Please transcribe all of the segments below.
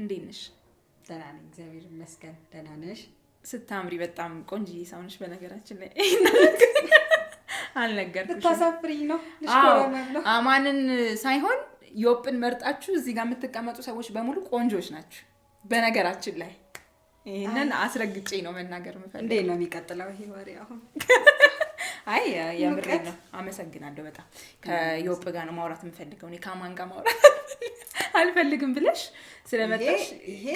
እንዴት ነሽ? ደህና ነኝ እግዚአብሔር ይመስገን። ደህና ነሽ? ስታምሪ በጣም ቆንጆዬ ሰው ነሽ። በነገራችን ላይ አልነገርኩሽም። ልታሳፍሪኝ ነው? ልሽኮረመም ነው? አማንን ሳይሆን ዮጵን መርጣችሁ እዚህ ጋር የምትቀመጡ ሰዎች በሙሉ ቆንጆች ናችሁ። በነገራችን ላይ ይሄንን አስረግጬ ነው መናገር የምፈልገው። እንዴት ነው የሚቀጥለው ይሄ ወሬ አሁን? አይ የምሬ ነው። አመሰግናለሁ በጣም። ከዮጵ ጋር ነው ማውራት የምፈልገው። እኔ ከማን ጋር ማውራት አልፈልግም ብለሽ ስለመጣሽ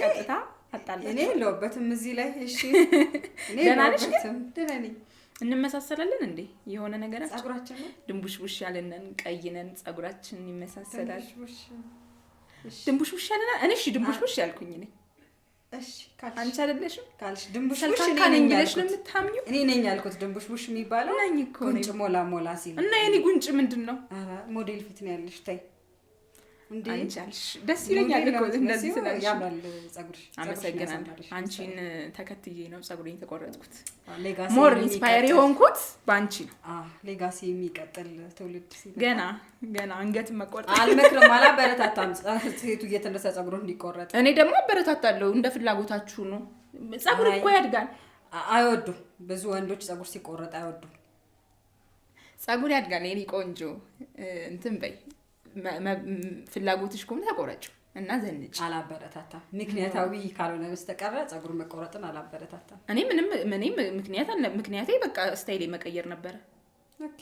ቀጥታ አጣላችሁ። እኔ የለሁበትም እዚህ ላይ። እሺ እኔ ደህና ነሽ? ደህና ነኝ። እንመሳሰላለን እንዴ? የሆነ ነገራችን ጸጉራችን ነው ድንቡሽቡሽ ያለንን ቀይነን ጸጉራችን ይመሳሰላል። ድንቡሽቡሽ ያለና እኔ እሺ ድንቡሽቡሽ ያልኩኝ እኔ። እሺ ካልሽ አንቺ አይደለሽም ካልሽ ድንቡሽቡሽ እኔ ነኝ ነኝ ያልኩት። ለምታምኚው እኔ ነኝ ያልኩት። ድንቡሽቡሽ የሚባለው ነኝ እኮ ጉንጭ ሞላ ሞላ ሲል እና የኔ ጉንጭ ምንድነው? አረ ሞዴል ፊት ነው ያለሽ። ታይ እንዴ አንቺ አልሽ ደስ ይለኛል እኮ እንደዚህ ስለሽ። ያምራል ጸጉርሽ። አመሰግናለሁ። አንቺን ተከትዬ ነው ጸጉሬን ተቆረጥኩት። ሌጋሲ ሞር ኢንስፓየር የሆንኩት ባንቺ ነው። ሌጋሲ የሚቀጥል ትውልድ ሲል ገና አንገት መቆረጥ አልመክርም፣ አላበረታታም። ሴቱ እየተነሳ ጸጉሩ እንዲቆረጥ እኔ ደግሞ አበረታታለሁ። እንደ ፍላጎታችሁ ነው። ጸጉር እኮ ያድጋል። አይወዱም ብዙ ወንዶች ጸጉር ሲቆረጥ አይወዱም። ጸጉር ያድጋል የኔ ቆንጆ። እንትን በይ ፍላጎትሽ ከሆነ ተቆረጭ እና ዘንጭ። አላበረታታም ምክንያታዊ ካልሆነ በስተቀር ጸጉር መቆረጥን አላበረታታም። እኔ ምንም ምክንያቴ በቃ ስታይሌ መቀየር ነበረ። ኦኬ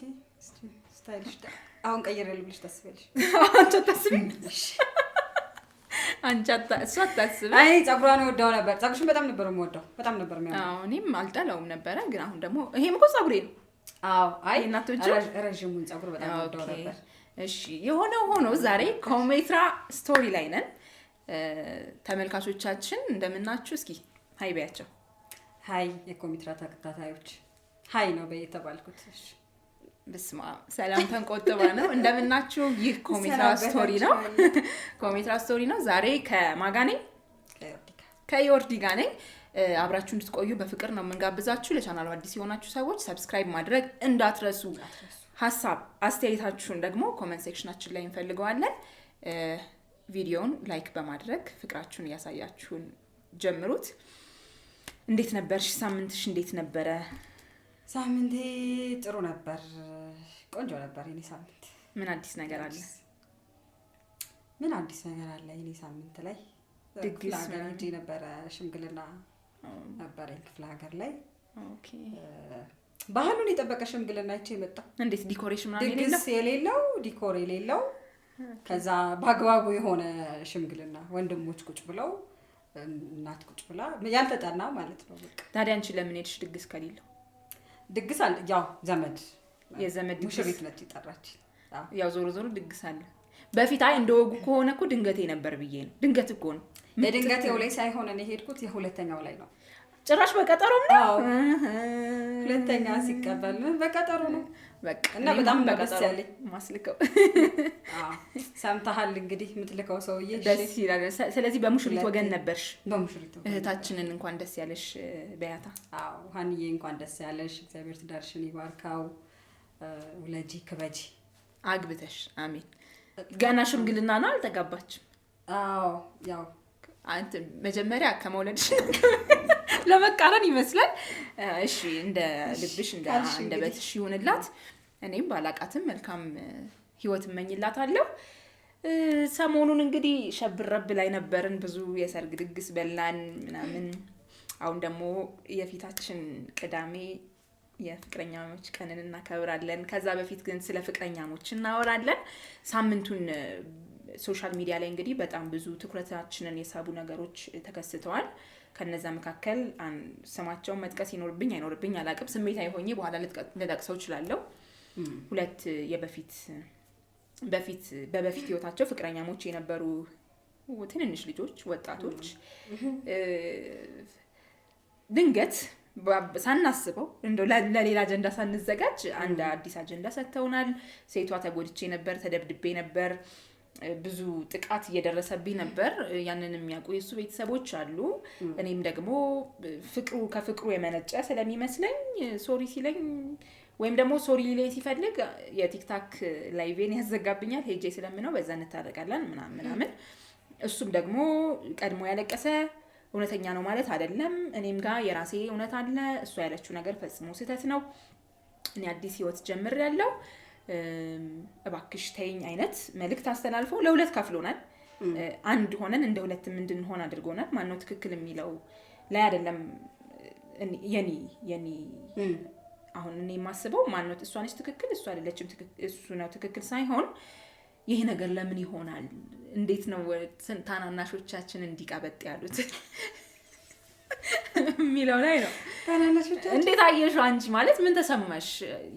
ስታይልሽ አሁን ቀይሬልሽ ብለሽ ታስቢያለሽ? አንቺ አታስቢሽ? እሷ አታስቢ። አይ ጸጉሯን ወደው ነበር። ጸጉርሽን በጣም ነበር የምወደው፣ በጣም ነበር የሚያምረው። አዎ እኔም አልጠላውም ነበረ፣ ግን አሁን ደግሞ ይሄም እኮ ጸጉሬ ነው። አዎ አይ እናቶች ረጅሙን ጸጉር በጣም ወደው ነበር። እሺ የሆነው ሆኖ ዛሬ ኮሜትራ ስቶሪ ላይ ነን። ተመልካቾቻችን እንደምናችሁ? እስኪ ሃይ በያቸው። ሃይ የኮሜትራ ተከታታዮች ሃይ ነው በየተባልኩት። እሺ በስማ ሰላም ተንቆጥባ ነው። እንደምናችሁ? ይህ ኮሜትራ ስቶሪ ነው። ኮሜትራ ስቶሪ ነው። ዛሬ ከማጋኔ ከዮርዲ ጋር ነኝ። አብራችሁ እንድትቆዩ በፍቅር ነው የምንጋብዛችሁ። ለቻናሉ አዲስ የሆናችሁ ሰዎች ሰብስክራይብ ማድረግ እንዳትረሱ። ሀሳብ አስተያየታችሁን ደግሞ ኮሜንት ሴክሽናችን ላይ እንፈልገዋለን። ቪዲዮውን ላይክ በማድረግ ፍቅራችሁን እያሳያችሁን ጀምሩት። እንዴት ነበርሽ? ሳምንትሽ እንዴት ነበረ? ሳምንቴ ጥሩ ነበር፣ ቆንጆ ነበር። የኔ ሳምንት ምን አዲስ ነገር አለ? ምን አዲስ ነገር አለ? የኔ ሳምንት ላይ ድግስ ሄጄ ነበረ። ሽምግልና ነበረኝ ክፍለ ሀገር ላይ። ኦኬ ባህሉን የጠበቀ ሽምግልና አይቼ መጣሁ። እንዴት ዲኮሬሽን ምናምን ድግስ የሌለው ዲኮር የሌለው ከዛ በአግባቡ የሆነ ሽምግልና ወንድሞች ቁጭ ብለው እናት ቁጭ ብላ ያልተጠና ማለት ነው። በቃ ታዲያ አንቺ ለምን ሄድሽ? ድግስ ከሌለው ድግስ አለ። ያው ዘመድ የዘመድ ሙሽሪት ነች ይጠራች። ያው ዞሮ ድግስ አለ። በፊት አይ እንደወጉ ከሆነ እኮ ድንገቴ ነበር ብዬ ነው። ድንገት እኮ ነው። ለድንገቴው ላይ ሳይሆን እኔ ሄድኩት የሁለተኛው ላይ ነው። ጭራሽ በቀጠሮም ነው። ሁለተኛ ሲቀበል በቀጠሮ ነው። በቃ እና በጣም ደስ ያለኝ ማስልከው። ሰምተሃል እንግዲህ የምትልከው ሰውዬ ደስ ይላል። ስለዚህ በሙሽሪት ወገን ነበርሽ። በሙሽሪት ወገን እህታችንን እንኳን ደስ ያለሽ በያታ። አዎ ሀንዬ እንኳን ደስ ያለሽ። እግዚአብሔር ትዳርሽን ይባርካው። ውለጂ ክበጂ አግብተሽ አሜን። ገና ሽምግልና ነው አልተጋባችም? አዎ ያው አንተ መጀመሪያ ከመውለድሽ ለመቃረን ይመስላል። እሺ እንደ ልብሽ እንደ በትሽ ይሁንላት። እኔም ባላቃትም መልካም ህይወት እመኝላታለሁ። ሰሞኑን እንግዲህ ሸብረብ ላይ ነበርን። ብዙ የሰርግ ድግስ በላን ምናምን። አሁን ደግሞ የፊታችን ቅዳሜ የፍቅረኛሞች ቀንን እናከብራለን። ከዛ በፊት ግን ስለ ፍቅረኛሞች እናወራለን። ሳምንቱን ሶሻል ሚዲያ ላይ እንግዲህ በጣም ብዙ ትኩረታችንን የሳቡ ነገሮች ተከስተዋል። ከነዛ መካከል ስማቸውን መጥቀስ ይኖርብኝ አይኖርብኝ አላቅም። ስሜታዊ ሆኜ በኋላ ልጠቅሰው እችላለሁ። ሁለት በፊት ህይወታቸው ፍቅረኛሞች የነበሩ ትንንሽ ልጆች ወጣቶች ድንገት ሳናስበው እንደው ለሌላ አጀንዳ ሳንዘጋጅ አንድ አዲስ አጀንዳ ሰጥተውናል። ሴቷ ተጎድቼ ነበር፣ ተደብድቤ ነበር፣ ብዙ ጥቃት እየደረሰብኝ ነበር። ያንን የሚያውቁ የሱ ቤተሰቦች አሉ። እኔም ደግሞ ከፍቅሩ የመነጨ ስለሚመስለኝ ሶሪ ሲለኝ ወይም ደግሞ ሶሪ ሊለኝ ሲፈልግ የቲክታክ ላይቬን ያዘጋብኛል። ሄጄ ስለምነው በዛ እንታረቃለን ምናምን እሱም ደግሞ ቀድሞ ያለቀሰ እውነተኛ ነው ማለት አይደለም። እኔም ጋር የራሴ እውነት አለ። እሷ ያለችው ነገር ፈጽሞ ስህተት ነው። እኔ አዲስ ህይወት ጀምሬያለሁ፣ እባክሽ ተይኝ አይነት መልእክት አስተላልፈው ለሁለት ከፍሎናል። አንድ ሆነን እንደ ሁለትም እንድንሆን አድርጎናል። ማነው ትክክል የሚለው ላይ አይደለም የኔ አሁን እኔ የማስበው ማነው እሷ ነች ትክክል እሷ አይደለችም እሱ ነው ትክክል ሳይሆን ይሄ ነገር ለምን ይሆናል? እንዴት ነው ታናናሾቻችን እንዲቀበጥ ያሉት የሚለው ላይ ነው። ታናናሾቻችን እንዴት አየሽው አንቺ? ማለት ምን ተሰማሽ?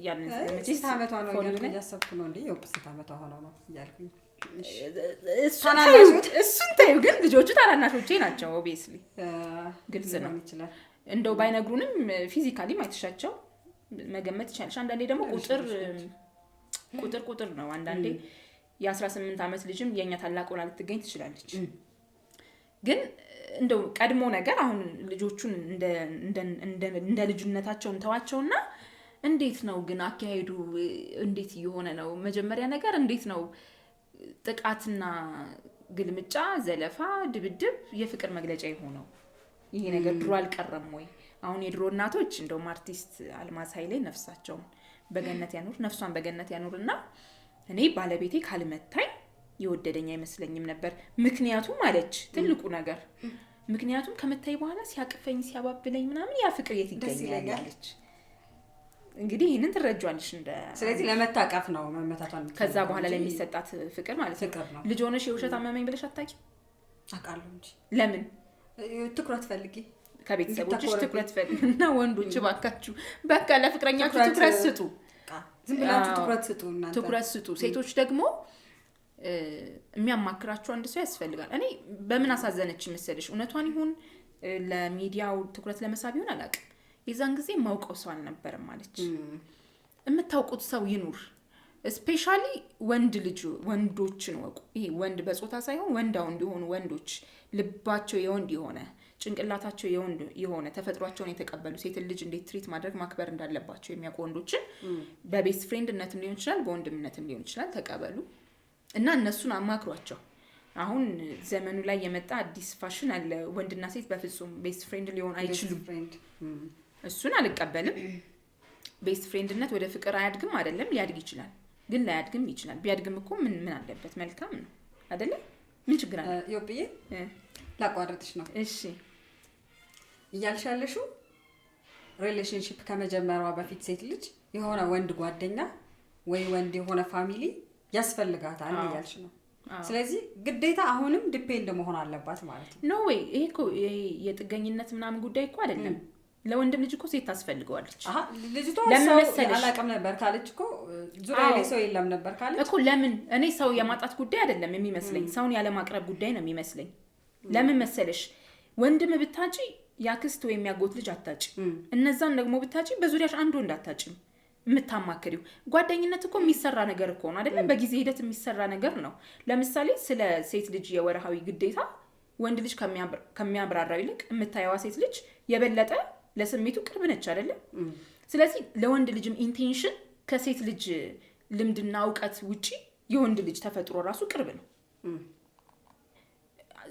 ያንን መቼስ አመቷ ነው እያሰብኩ ነው እንዴ የውብስት አመቷ ሆኖ ነው እያልኩኝ እሱን ተይው። ግን ልጆቹ ታናናሾቼ ናቸው። ኦብቪየስሊ ግልጽ ነው። እንደው ባይነግሩንም ፊዚካሊ ማይተሻቸው መገመት ይቻላል። አንዳንዴ ደግሞ ቁጥር ነው። አንዳንዴ የ18 ዓመት ልጅም የኛ ታላቅ ሆና ልትገኝ ትችላለች። ግን እንደው ቀድሞ ነገር አሁን ልጆቹን እንደ ልጅነታቸው እንተዋቸውና እንዴት ነው ግን አካሄዱ እንዴት እየሆነ ነው? መጀመሪያ ነገር እንዴት ነው ጥቃትና ግልምጫ፣ ዘለፋ፣ ድብድብ የፍቅር መግለጫ የሆነው? ይሄ ነገር ድሮ አልቀረም ወይ? አሁን የድሮ እናቶች እንደውም አርቲስት አልማዝ ኃይሌ ነፍሷን በገነት ያኑርና እኔ ባለቤቴ ካልመታኝ የወደደኝ አይመስለኝም ነበር። ምክንያቱም አለች ትልቁ ነገር ምክንያቱም ከመታይ በኋላ ሲያቅፈኝ ሲያባብለኝ ምናምን ያ ፍቅር የት ይገኛል አለች። እንግዲህ ይሄንን ትረጃለሽ ስለዚህ ለመታቀፍ ነው መመታቷን። ከዛ በኋላ ላይ የሚሰጣት ፍቅር ማለት ነው። ልጅ ሆነሽ የውሸት አመመኝ ብለሽ አታቂ? አቃለሁ እንጂ ለምን ትኩረት ፈልጊ ከቤተሰቦችሽ ትኩረት ፈልጊና ወንዶች ባካችሁ በቃ ለፍቅረኛችሁ ትኩረት ስጡ። ዝም ብላችሁ ትኩረት ስጡ። ሴቶች ደግሞ የሚያማክራችሁ አንድ ሰው ያስፈልጋል። እኔ በምን አሳዘነች መሰለሽ? እውነቷን ይሁን ለሚዲያው ትኩረት ለመሳብ ይሁን አላውቅም። የዛን ጊዜ ማውቀው ሰው አልነበረም ማለች። የምታውቁት ሰው ይኑር። ስፔሻሊ ወንዶችን ወቁ። ይሄ ወንድ በጾታ ሳይሆን ወንዳው እንዲሆኑ ወንዶች ልባቸው የወንድ የሆነ ጭንቅላታቸው የወንድ የሆነ ተፈጥሯቸውን የተቀበሉ ሴት ልጅ እንዴት ትሪት ማድረግ ማክበር እንዳለባቸው የሚያውቁ ወንዶችን በቤስት ፍሬንድነትም ሊሆን ይችላል በወንድምነትም ሊሆን ይችላል ተቀበሉ እና እነሱን አማክሯቸው። አሁን ዘመኑ ላይ የመጣ አዲስ ፋሽን አለ። ወንድና ሴት በፍጹም ቤስት ፍሬንድ ሊሆን አይችሉም። እሱን አልቀበልም። ቤስት ፍሬንድነት ወደ ፍቅር አያድግም አይደለም፣ ሊያድግ ይችላል ግን ላያድግም ይችላል። ቢያድግም እኮ ምን አለበት? መልካም ነው አይደለም? ምን ችግር አለ? ዮብዬ ላቋርጥሽ ነው። እሺ እያልሻለሹ ሪሌሽንሺፕ ከመጀመሪያዋ በፊት ሴት ልጅ የሆነ ወንድ ጓደኛ ወይ ወንድ የሆነ ፋሚሊ ያስፈልጋታል እያልሽ ነው። ስለዚህ ግዴታ አሁንም ዲፔንድ መሆን አለባት ማለት ነው። ኖ ዌይ። ይሄ እኮ የጥገኝነት ምናምን ጉዳይ እኮ አይደለም። ለወንድም ልጅ እኮ ሴት ታስፈልገዋለች። ልጅቷ ሰው አላቀም ነበር ካለች እኮ ዙሪያ ላይ ሰው የለም ነበር ካለች እኮ ለምን እኔ ሰው የማጣት ጉዳይ አይደለም የሚመስለኝ፣ ሰውን ያለ ማቅረብ ጉዳይ ነው የሚመስለኝ። ለምን መሰለሽ? ወንድም ብታጪ ያክስት ወይም ያጎት ልጅ አታጪ። እነዛን ደግሞ ብታጪ በዙሪያሽ አንድ ወንድ አታጪ የምታማክሪው። ጓደኝነት እኮ የሚሰራ ነገር እኮ ነው አይደል? በጊዜ ሂደት የሚሰራ ነገር ነው። ለምሳሌ ስለ ሴት ልጅ የወርሃዊ ግዴታ ወንድ ልጅ ከሚያብራራው ይልቅ የምታየዋ ሴት ልጅ የበለጠ ለስሜቱ ቅርብ ነች አይደል? ስለዚህ ለወንድ ልጅም ኢንቴንሽን ከሴት ልጅ ልምድና ዕውቀት ውጪ የወንድ ልጅ ተፈጥሮ ራሱ ቅርብ ነው።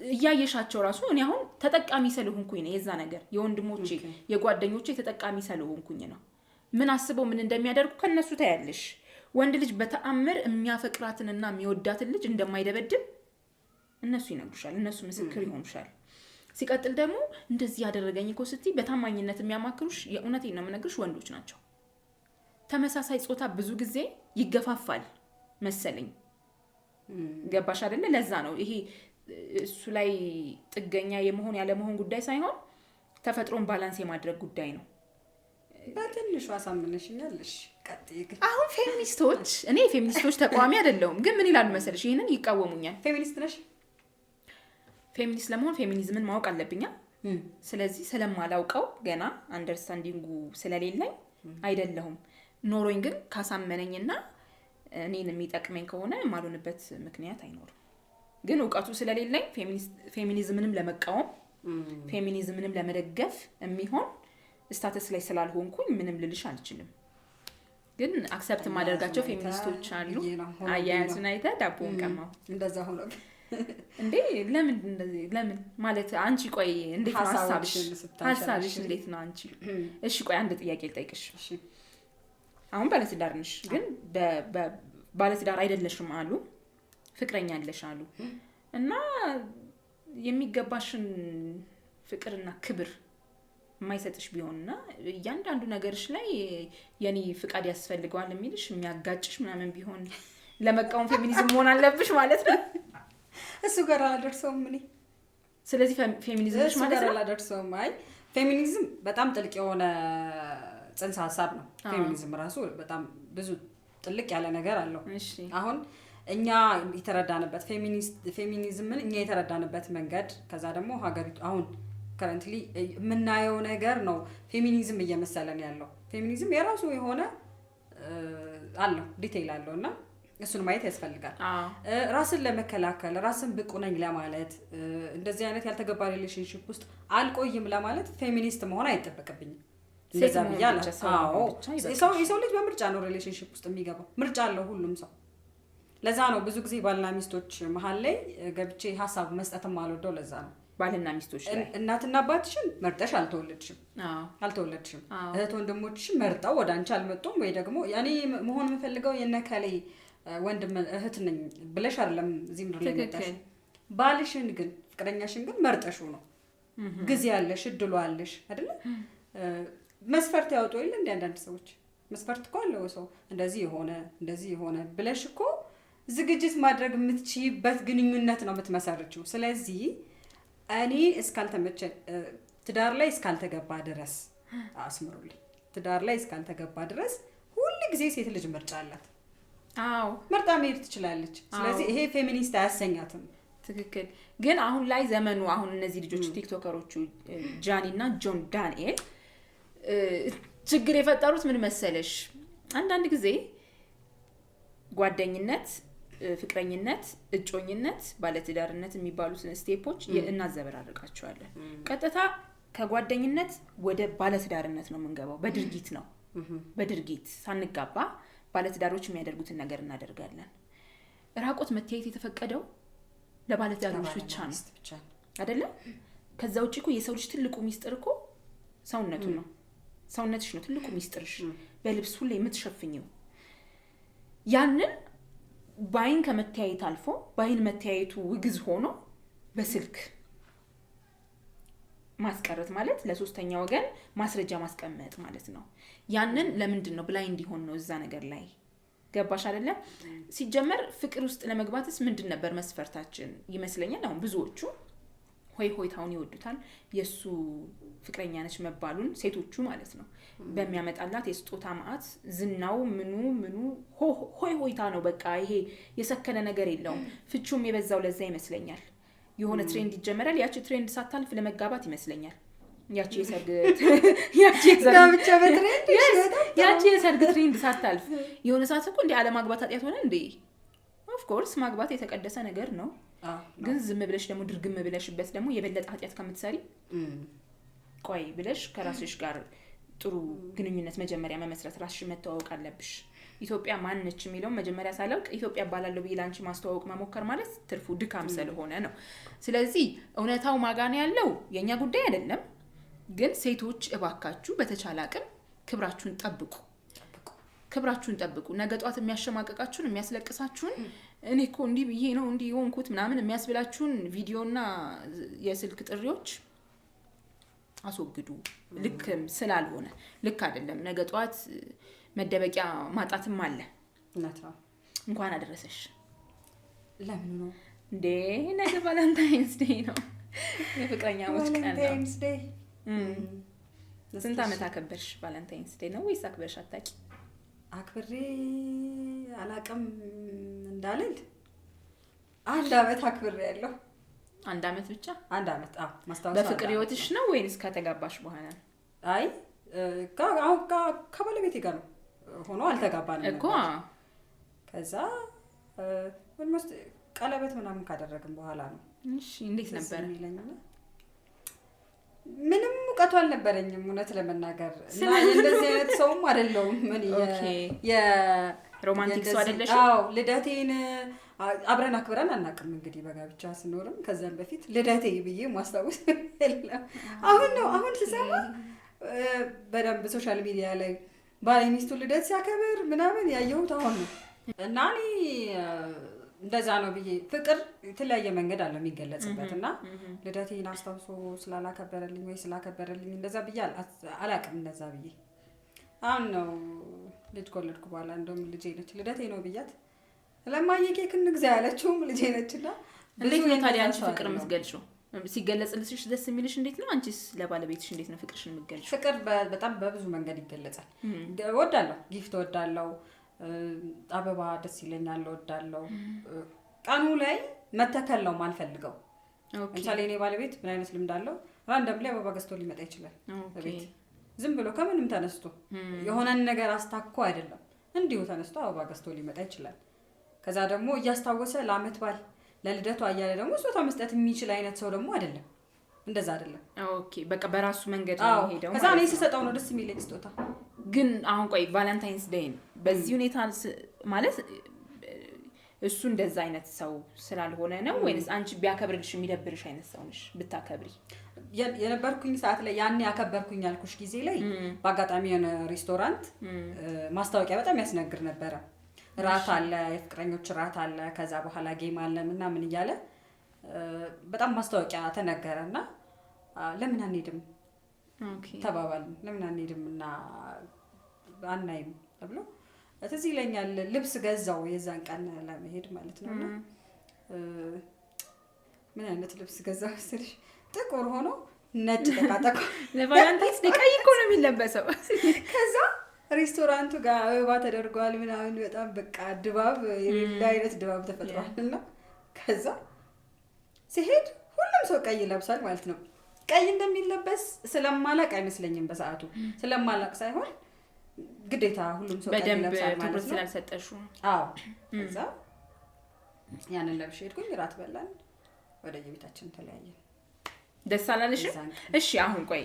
እያየሻቸው ራሱ እኔ አሁን ተጠቃሚ ስለሆንኩኝ ነው የዛ ነገር የወንድሞቼ የጓደኞቼ ተጠቃሚ ስለሆንኩኝ ነው። ምን አስበው ምን እንደሚያደርጉ ከነሱ ታያለሽ። ወንድ ልጅ በተአምር የሚያፈቅራትንና የሚወዳትን ልጅ እንደማይደበድብ እነሱ ይነግሩሻል፣ እነሱ ምስክር ይሆኑሻል። ሲቀጥል ደግሞ እንደዚህ ያደረገኝ እኮ ስትይ በታማኝነት የሚያማክሩሽ የእውነቴን ነው የምነግርሽ ወንዶች ናቸው። ተመሳሳይ ጾታ ብዙ ጊዜ ይገፋፋል መሰለኝ። ገባሽ አይደለ? ለዛ ነው ይሄ እሱ ላይ ጥገኛ የመሆን ያለ መሆን ጉዳይ ሳይሆን ተፈጥሮን ባላንስ የማድረግ ጉዳይ ነው። በትንሹ አሳምነሽኛል። እሺ ቀጥይ። አሁን ፌሚኒስቶች እኔ ፌሚኒስቶች ተቋሚ አይደለሁም፣ ግን ምን ይላሉ መሰለሽ? ይሄንን ይቃወሙኛል። ፌሚኒስት ነሽ? ፌሚኒስት ለመሆን ፌሚኒዝምን ማወቅ አለብኛ። ስለዚህ ስለማላውቀው ገና አንደርስታንዲንጉ ስለሌለኝ አይደለሁም። ኖሮኝ ግን ካሳመነኝና እኔን የሚጠቅመኝ ከሆነ ማሉንበት ምክንያት አይኖርም። ግን ዕውቀቱ ስለሌለኝ ፌሚኒዝምንም ለመቃወም ፌሚኒዝምንም ለመደገፍ የሚሆን ስታተስ ላይ ስላልሆንኩኝ ምንም ልልሽ አልችልም። ግን አክሰፕት ማደርጋቸው ፌሚኒስቶች አሉ። አያያዙን አይተህ ዳቦን ቀማው እንደዛ ሆኖ እንዴ ለምን እንደዚህ ለምን ማለት አንቺ ቆይ እንዴት ነው ሐሳብሽ እንዴት ነው አንቺ? እሺ ቆይ አንድ ጥያቄ ልጠይቅሽ። እሺ አሁን ባለትዳር ነሽ ግን ባለትዳር አይደለሽም አሉ ፍቅረኛ አለሽ አሉ እና የሚገባሽን ፍቅርና ክብር የማይሰጥሽ ቢሆንና እያንዳንዱ ነገርሽ ላይ የኔ ፍቃድ ያስፈልገዋል የሚልሽ የሚያጋጭሽ ምናምን ቢሆን ለመቃወም ፌሚኒዝም መሆን አለብሽ ማለት ነው። እሱ ጋር አላደርሰውም እኔ። ስለዚህ ፌሚኒዝምሽ ማለት ነው አላደርሰውም። አይ ፌሚኒዝም በጣም ጥልቅ የሆነ ጽንሰ ሐሳብ ነው። ፌሚኒዝም ራሱ በጣም ብዙ ጥልቅ ያለ ነገር አለው። አሁን እኛ የተረዳንበት ፌሚኒዝምን እኛ የተረዳንበት መንገድ ከዛ ደግሞ ሀገሪቱ አሁን ከረንትሊ የምናየው ነገር ነው ፌሚኒዝም እየመሰለን ያለው። ፌሚኒዝም የራሱ የሆነ አለው ዲቴይል አለው እና እሱን ማየት ያስፈልጋል። ራስን ለመከላከል ራስን ብቁ ነኝ ለማለት እንደዚህ አይነት ያልተገባ ሪሌሽንሺፕ ውስጥ አልቆይም ለማለት ፌሚኒስት መሆን አይጠበቅብኝም። እንደዛ ብያለሁ። የሰው ልጅ በምርጫ ነው ሪሌሽንሺፕ ውስጥ የሚገባው። ምርጫ አለው ሁሉም ሰው። ለዛ ነው ብዙ ጊዜ ባልና ሚስቶች መሀል ላይ ገብቼ ሀሳብ መስጠትም አልወደው። ለዛ ነው ባልና ሚስቶች ላይ እናትና አባትሽን መርጠሽ አልተወለድሽም። እህት ወንድሞችሽን መርጠው ወደ አንቺ አልመጡም። ወይ ደግሞ ያኔ መሆን የምፈልገው የነከሌ ወንድም እህት ነኝ ብለሽ አይደለም እዚህ ምድር ላይ መጣሽ። ባልሽን ግን ፍቅረኛሽን ግን መርጠሽው ነው። ጊዜ ያለሽ እድሉ አለሽ አይደል? መስፈርት ያወጡ የለ እንደ አንዳንድ ሰዎች መስፈርት እኮ አለው ሰው እንደዚህ የሆነ ብለሽ እኮ ዝግጅት ማድረግ የምትችይበት ግንኙነት ነው የምትመሰርችው። ስለዚህ እኔ እስካልተመቸ ትዳር ላይ እስካልተገባ ድረስ አስምሩልኝ፣ ትዳር ላይ እስካልተገባ ድረስ ሁሉ ጊዜ ሴት ልጅ ምርጫ አላት። አዎ መርጣ መሄድ ትችላለች። ስለዚህ ይሄ ፌሚኒስት አያሰኛትም። ትክክል። ግን አሁን ላይ ዘመኑ አሁን እነዚህ ልጆች ቲክቶከሮቹ ጃኒ እና ጆን ዳንኤል ችግር የፈጠሩት ምን መሰለሽ? አንዳንድ ጊዜ ጓደኝነት፣ ፍቅረኝነት፣ እጮኝነት፣ ባለትዳርነት የሚባሉትን ስቴፖች እናዘበራርቃቸዋለን። ቀጥታ ከጓደኝነት ወደ ባለትዳርነት ነው የምንገባው። በድርጊት ነው በድርጊት ሳንጋባ ባለትዳሮች የሚያደርጉትን ነገር እናደርጋለን። ራቆት መታየት የተፈቀደው ለባለትዳሮች ብቻ ነው አይደለም? ከዛ ውጪ እኮ የሰው ልጅ ትልቁ ሚስጥር እኮ ሰውነቱ ነው። ሰውነትሽ ነው ትልቁ ሚስጥርሽ። በልብስ ሁሉ የምትሸፍኝው ያንን ባይን ከመታየት አልፎ ባይን መታየቱ ውግዝ ሆኖ በስልክ ማስቀረት ማለት ለሶስተኛ ወገን ማስረጃ ማስቀመጥ ማለት ነው። ያንን ለምንድን ነው ብላይ እንዲሆን ነው እዛ ነገር ላይ ገባሽ አይደለ? ሲጀመር ፍቅር ውስጥ ለመግባትስ ምንድን ነበር መስፈርታችን ይመስለኛል። አሁን ብዙዎቹ ሆይታውን ይወዱታል። የሱ ፍቅረኛ ነች መባሉን ሴቶቹ ማለት ነው በሚያመጣላት የስጦታ ማአት ዝናው ምኑ ሆይታ ነው። በቃ ይሄ የሰከነ ነገር የለውም። ፍቹም የበዛው ለዛ ይመስለኛል። የሆነ ትሬንድ ይጀመራል። ያቺ ትሬንድ ሳታልፍ ለመጋባት ይመስለኛል። ያቺ የሰርግ ትሬንድ ሳታልፍ የሆነ ሰዓት እኮ እንደ አለማግባት ኃጢአት ሆነ እንዴ? ኦፍ ኮርስ ማግባት የተቀደሰ ነገር ነው። ግን ዝም ብለሽ ደግሞ ድርግም ብለሽበት ደግሞ የበለጠ ኃጢአት ከምትሰሪ ቆይ ብለሽ ከራስሽ ጋር ጥሩ ግንኙነት መጀመሪያ መመስረት ራስሽ መተዋወቅ አለብሽ። ኢትዮጵያ ማን ነች የሚለው መጀመሪያ ሳላውቅ ኢትዮጵያ ባላለው ቢላንቺ ማስተዋወቅ መሞከር ማለት ትርፉ ድካም ስለሆነ ነው። ስለዚህ እውነታው ማጋን ያለው የኛ ጉዳይ አይደለም። ግን ሴቶች እባካችሁ በተቻለ አቅም ክብራችሁን ጠብቁ። ነገ ጧት የሚያሸማቀቃችሁን የሚያስለቅሳችሁን እኔ እኮ እንዲህ ብዬ ነው እንዲህ ሆንኩት ምናምን የሚያስብላችሁን ቪዲዮና የስልክ ጥሪዎች አስወግዱ። ልክም ስላልሆነ ልክ አይደለም። ነገ ጧት መደበቂያ ማጣትም አለ። እንኳን አደረሰሽ። ለምን ነው እንዴ? ነገ ቫለንታይንስ ዴይ ነው። የፍቅረኛሞች ቀን ነው። ስንት ዓመት አከበርሽ ቫለንታይንስ ዴይ ነው ወይስ አክበርሽ አታውቂ? አክብሬ አላውቅም እንዳልል 1 ዓመት አክብሬ ያለው። 1 ዓመት ብቻ? 1 ዓመት። አዎ ማስታወሻ። በፍቅር ህይወትሽ ነው ወይስ ከተጋባሽ በኋላ? አይ ከባለቤቴ ጋር ነው ሆኖ አልተጋባንም እኮ። ከዛ ኦልሞስት ቀለበት ምናምን ካደረግን በኋላ ነው። እሺ እንዴት ነበር? ምንም እውቀቱ አልነበረኝም እውነት ለመናገር። እና እንደዚህ አይነት ሰውም አይደለሁም። ምን ሮማንቲክ ሰው አይደለሽ? አዎ ልደቴን አብረን አክብረን አናውቅም እንግዲህ በጋብቻ ስኖርም ከዛም በፊት ልደቴ ብዬ ማስታወስ የለም። አሁን ስሰማ በደንብ ሶሻል ሚዲያ ላይ ባል ሚስቱ ልደት ሲያከብር ምናምን ያየሁት አሁን ነው። እና እኔ እንደዛ ነው ብዬ ፍቅር የተለያየ መንገድ አለው የሚገለጽበት እና ልደቴን አስታውሶ ስላላከበረልኝ ወይ ስላከበረልኝ እንደዛ ብዬ አላውቅም። እንደዛ ብዬ አሁን ነው ልጅ ከወለድኩ በኋላ እንደውም ልጄ ነች ልደቴ ነው ብያት ለማየ ኬክ እንግዛ ያለችውም ልጄ ነችና እንዴት ነው ታዲያ አንቺ ፍቅር የምትገልጪው? ሲገለጽልሽ ደስ የሚልሽ እንዴት ነው? አንቺስ ለባለቤትሽ እንዴት ነው ፍቅርሽን የምትገልጪው? ፍቅር በጣም በብዙ መንገድ ይገለጻል። እወዳለሁ፣ ጊፍት እወዳለሁ፣ አበባ ደስ ይለኛል፣ እወዳለሁ። ቀኑ ላይ መተከል ነው ማልፈልገው። ለምሳሌ እኔ ባለቤት ምን አይነት ልምድ አለው? ራንደም ላይ አበባ ገዝቶ ሊመጣ ይችላል ቤት ዝም ብሎ ከምንም ተነስቶ የሆነን ነገር አስታኮ አይደለም እንዲሁ ተነስቶ አበባ ገዝቶ ሊመጣ ይችላል። ከዛ ደግሞ እያስታወሰ ለአመት ባል ለልደቱ አያለ ደግሞ ስጦታ መስጠት የሚችል አይነት ሰው ደግሞ አይደለም። እንደዛ አይደለም። ኦኬ በቃ በራሱ መንገድ ነው ሄደው ከዛ እኔ ስሰጠው ነው ደስ የሚለኝ ስጦታ። ግን አሁን ቆይ ቫለንታይንስ ዴይ በዚህ ሁኔታ ማለት እሱ እንደዛ አይነት ሰው ስላልሆነ ነው ወይስ አንቺ ቢያከብርልሽ የሚደብርሽ አይነት ሰው ነሽ ብታከብሪ? የነበርኩኝ ሰዓት ላይ ያን ያከበርኩኝ ያልኩሽ ጊዜ ላይ በአጋጣሚ የሆነ ሬስቶራንት ማስታወቂያ በጣም ያስነግር ነበረ። ራት አለ፣ የፍቅረኞች ራት አለ፣ ከዛ በኋላ ጌም አለ ምናምን እያለ በጣም ማስታወቂያ ተነገረና ለምን አንሄድም ተባባልን። ለምን አንሄድም እና አናይም ተብሎ እዚህ ይለኛል። ልብስ ገዛው የዛን ቀን ለመሄድ ማለት ነው። ምን አይነት ልብስ ገዛው መሰለሽ? ጥቁር ሆኖ ነጭ ተቃጠቀ። ለቫለንታይንስ ዴይ ቀይ እኮ ነው የሚለበሰው። ከዛ ሬስቶራንቱ ጋር አበባ ተደርጓል ምናምን በጣም በቃ ድባብ የሌላ አይነት ድባብ ተፈጥሯልና ከዛ ሲሄድ ሁሉም ሰው ቀይ ለብሳል ማለት ነው። ቀይ እንደሚለበስ ስለማላቅ አይመስለኝም በሰዓቱ ስለማላቅ ሳይሆን ግዴታ ሁሉም ሰው ቀይ ለብሳል ማለት ነው። ስላልሰጠሹ አዎ። ከዛ ያንን ለብሼ ሄድኩኝ። ራት በላን፣ ወደ የቤታችን ተለያየን። ደስ አላለሽም? እሺ አሁን ቆይ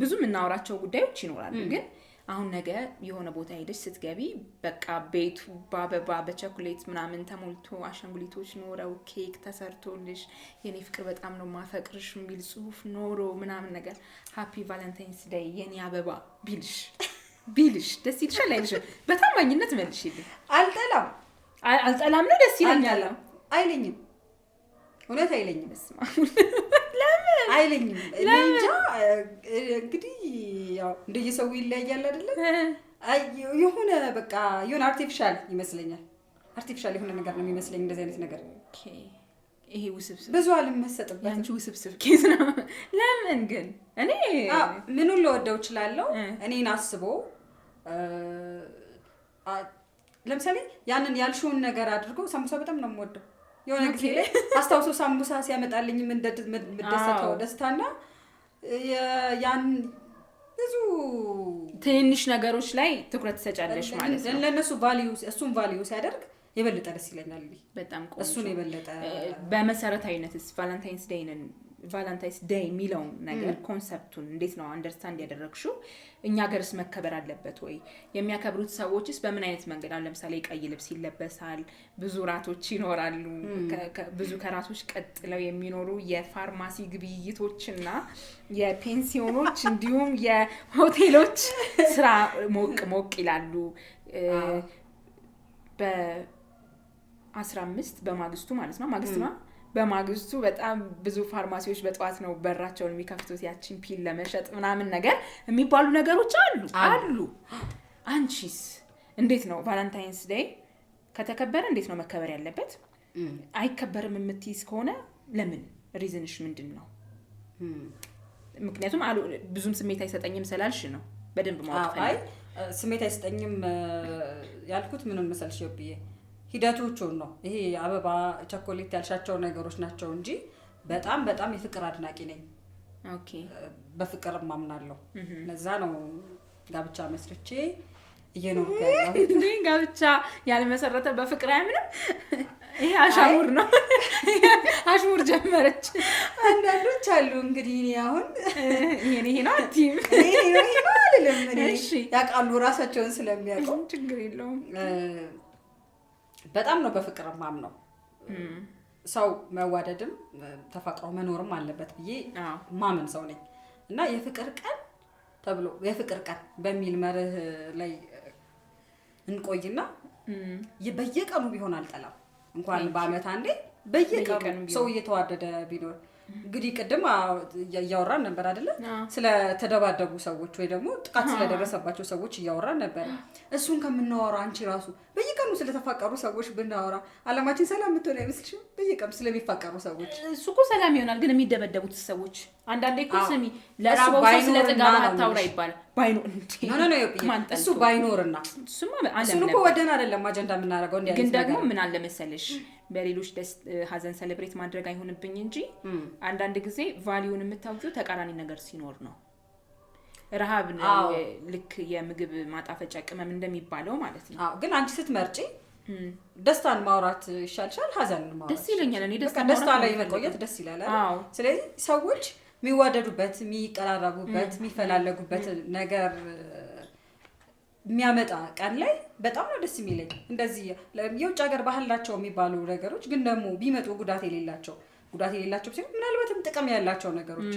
ብዙ የምናወራቸው ጉዳዮች ይኖራሉ ግን አሁን ነገ የሆነ ቦታ ሄደሽ ስትገቢ በቃ ቤቱ በአበባ በቸኮሌት ምናምን ተሞልቶ አሻንጉሊቶች ኖረው ኬክ ተሰርቶልሽ የኔ ፍቅር በጣም ነው ማፈቅርሽ የሚል ጽሁፍ ኖሮ ምናምን ነገር ሃፒ ቫለንታይንስ ዴይ የኔ አበባ ቢልሽ ደስ ይልሻል አይልሽም? በታማኝነት መልሽልኝ። አልጠላም ነው ደስ ይለኛል አይለኝም። እውነት አይለኝም። ለምን አይለኝም? እንጃ እንግዲህ ያው እንደየሰው ይለያያል አይደለ? የሆነ በቃ የሆነ አርቲፊሻል ይመስለኛል። አርቲፊሻል የሆነ ነገር ነው የሚመስለኝ እንደዚህ አይነት ነገር። ኦኬ ይሄ ውስብስብ ብዙ አልመሰጥበት ያንቺ ውስብስብ ኬዝ ነው። ለምን ግን እኔ ምኑን ልወደው እችላለሁ? እኔን አስቦ ለምሳሌ ያንን ያልሽውን ነገር አድርጎ ሳምቡሳ በጣም ነው የምወደው። የሆነ ጊዜ ላይ አስታውሶ ሳምቡሳ ሲያመጣልኝ ምንደሰተው ደስታና ያን ብዙ ትንሽ ነገሮች ላይ ትኩረት ተሰጫለሽ ማለት ነው። ለነሱ ቫልዩ እሱን ቫልዩ ሲያደርግ የበለጠ ደስ ይለኛል። በጣም ቆንጆ እሱን የበለጠ በመሰረታዊነትስ ቫለንታይንስ ዴይ የሚለው ነገር ኮንሰፕቱን እንዴት ነው አንደርስታንድ ያደረግሽው? እኛ ሀገርስ መከበር አለበት ወይ? የሚያከብሩት ሰዎችስ በምን አይነት መንገድ? አሁን ለምሳሌ ቀይ ልብስ ይለበሳል፣ ብዙ ራቶች ይኖራሉ፣ ብዙ ከራቶች ቀጥለው የሚኖሩ የፋርማሲ ግብይቶችና የፔንሲዮኖች እንዲሁም የሆቴሎች ስራ ሞቅ ይላሉ። በ15 በማግስቱ ማለት ነው በማግስቱ በጣም ብዙ ፋርማሲዎች በጠዋት ነው በራቸውን የሚከፍቱት ያቺን ፒል ለመሸጥ ምናምን ነገር የሚባሉ ነገሮች አሉ። አንቺስ እንዴት ነው ቫለንታይንስ ዴይ ከተከበረ እንዴት ነው መከበር ያለበት? አይከበርም የምትይዝ ከሆነ ለምን? ሪዝንሽ ምንድን ነው? ምክንያቱም ብዙም ስሜት አይሰጠኝም ስላልሽ ነው። በደንብ ማወቅ ፈልግ። ስሜት አይሰጠኝም ያልኩት ምንም መሰልሽ ይብዬ ሂደቶቹን ነው። ይሄ አበባ ቸኮሌት ያልሻቸው ነገሮች ናቸው እንጂ በጣም በጣም የፍቅር አድናቂ ነኝ። ኦኬ በፍቅር ማምናለሁ። ለዛ ነው ጋብቻ መስርቼ እየኖርኩ ያለሁት። ጋብቻ ያልመሰረተ በፍቅር አያምንም። ይሄ አሻሙር ነው። አሽሙር ጀመረች። አንዳንዶች አሉ እንግዲህ እኔ አሁን ይሄ ነው ቲም ይሄ ነው አይደለም። እሺ ያውቃሉ ራሳቸውን ስለሚያውቁ ችግር የለውም። በጣም ነው በፍቅር ማምነው። ሰው መዋደድም ተፈቅሮ መኖርም አለበት ብዬ ማመን ሰው ነኝ እና የፍቅር ቀን ተብሎ የፍቅር ቀን በሚል መርህ ላይ እንቆይና በየቀኑ ቢሆን አልጠላም። እንኳን በአመት አንዴ በየቀኑ ሰው እየተዋደደ ቢኖር እንግዲህ ቅድም እያወራን ነበር አይደለ? ስለ ተደባደቡ ሰዎች ወይ ደግሞ ጥቃት ስለደረሰባቸው ሰዎች እያወራን ነበር። እሱን ከምናወራ አንቺ ራሱ በየቀኑ ስለተፋቀሩ ሰዎች ብናወራ አለማችን ሰላም የምትሆን አይመስልሽም? በየቀኑ ስለሚፋቀሩ ሰዎች እሱ እኮ ሰላም ይሆናል። ግን የሚደበደቡት ሰዎች አንዳንዴ እኮ ስሚ ለራበው ሰው ስለ ጥጋብ አታውራ ይባላል። ባይኖር እሱ ባይኖርና እሱን እኮ ወደን አይደለም አጀንዳ የምናደርገው እንዴ። ግን ደግሞ ምን አለ መሰለሽ በሌሎች ሀዘን ሴሌብሬት ማድረግ አይሆንብኝ እንጂ አንዳንድ ጊዜ ቫልዩን የምታውቂው ተቃራኒ ነገር ሲኖር ነው። ረሃብ ነው ልክ የምግብ ማጣፈጫ ቅመም እንደሚባለው ማለት ነው። ግን አንቺ ስትመርጪ ደስታን ማውራት ይሻልሻል ሀዘንን ማውራት? ደስ ይለኛል። እኔ ደስታ ላይ መቆየት ደስ ይላል አይደል? ስለዚህ ሰዎች የሚዋደዱበት፣ የሚቀራረቡበት፣ የሚፈላለጉበት ነገር የሚያመጣ ቀን ላይ በጣም ነው ደስ የሚለኝ። እንደዚህ የውጭ ሀገር ባህላቸው የሚባሉ ነገሮች ግን ደግሞ ቢመጡ ጉዳት የሌላቸው ሲሆን ምናልባትም ጥቅም ያላቸው ነገሮች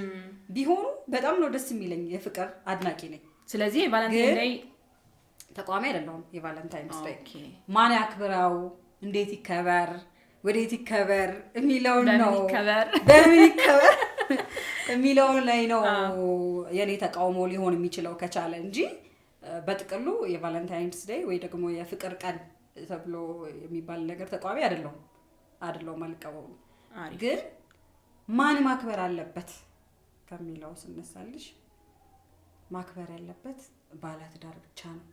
ቢሆኑ በጣም ነው ደስ የሚለኝ። የፍቅር አድናቂ ነኝ። ስለዚህ የቫለንታይን ዴይ ተቋሚ አይደለሁም። የቫለንታይንስ ዴይ ማን ያክብረው፣ እንዴት ይከበር፣ ወዴት ይከበር የሚለውን ነው በምን ይከበር የሚለውን ላይ ነው የኔ ተቃውሞ ሊሆን የሚችለው ከቻለ እንጂ በጥቅሉ የቫለንታይንስ ዴይ ወይ ደግሞ የፍቅር ቀን ተብሎ የሚባል ነገር ተቋሚ አይደለሁም አልቀበውም። ግን ማን ማክበር አለበት ከሚለው ስነሳልሽ ማክበር ያለበት ባለትዳር ብቻ ነው።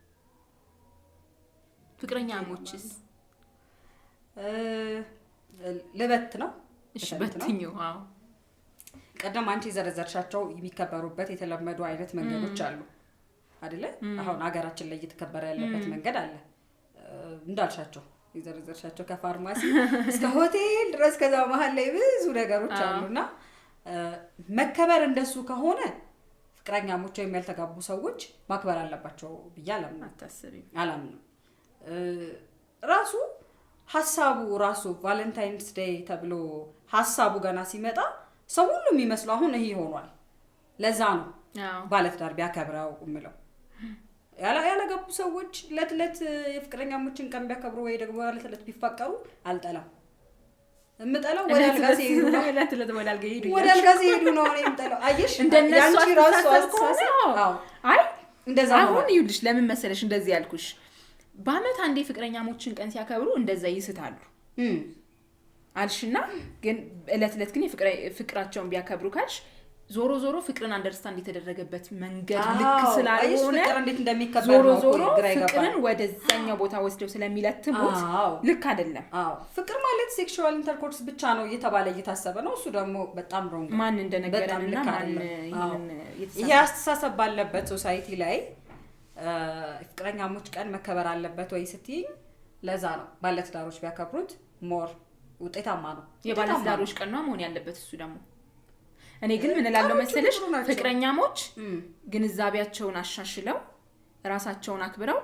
ፍቅረኛሞችስ ልበት ነው? እሺ በትኛው? አዎ ቀደም አንቺ ዘረዘርሻቸው የሚከበሩበት የተለመዱ አይነት መንገዶች አሉ አይደለ? አሁን ሀገራችን ላይ እየተከበረ ያለበት መንገድ አለ እንዳልሻቸው የዘረዘርሻቸው ከፋርማሲ እስከ ሆቴል ድረስ ከዛ መሀል ላይ ብዙ ነገሮች አሉና መከበር እንደሱ ከሆነ ፍቅረኛሞች ወይም ያልተጋቡ ሰዎች ማክበር አለባቸው ብዬ አላምንም። ራሱ ሀሳቡ ራሱ ቫለንታይንስ ዴይ ተብሎ ሀሳቡ ገና ሲመጣ ሰው ሁሉ የሚመስለው አሁን ይሄ ሆኗል። ለዛ ነው ባለትዳር ቢያከብረው እምለው። ያላገቡ ሰዎች ለትለት የፍቅረኛሞችን ቀን ቢያከብሩ ወይ ደግሞ ለትለት ቢፋቀሩ አልጠላም። እምጠላው ወደ አልጋ ሲሄዱ ነው። ወደ አልጋ ሲሄዱ ነው እኔ እምጠላው። አየሽ ያንቺ ራሱ አስተሳሰብ አይ እንደዛ አሁን ይኸውልሽ ለምን መሰለሽ እንደዚህ ያልኩሽ በአመት አንዴ ፍቅረኛሞችን ቀን ሲያከብሩ እንደዛ ይስታሉ አልሽና ግን እለት ግን ፍቅራቸውን ቢያከብሩ ካልሽ ዞሮ ፍቅርን አንደርስታንድ የተደረገበት መንገድ ልክ ስላልሆነ ፍቅር እንዴት እንደሚከበር ነው ግራ ይገባል። ፍቅርን ወደዛኛው ቦታ ወስደው ስለሚለትሙት ልክ አይደለም። ፍቅር ማለት ሴክሹዋል ኢንተርኮርስ ብቻ ነው እየተባለ እየታሰበ ነው። እሱ ደግሞ በጣም ሮንግ ማን እንደነገረንና ማን ይሄ አስተሳሰብ ባለበት ሶሳይቲ ላይ ፍቅረኛሞች ቀን መከበር አለበት ወይ ስትይኝ ለዛ ነው ባለትዳሮች ቢያከብሩት ሞር ውጤታማ ነው። የባለትዳሮች ቀን ነው መሆን ያለበት እሱ ደግሞ። እኔ ግን ምን እላለሁ መሰለሽ ፍቅረኛሞች ግንዛቤያቸውን አሻሽለው ራሳቸውን አክብረው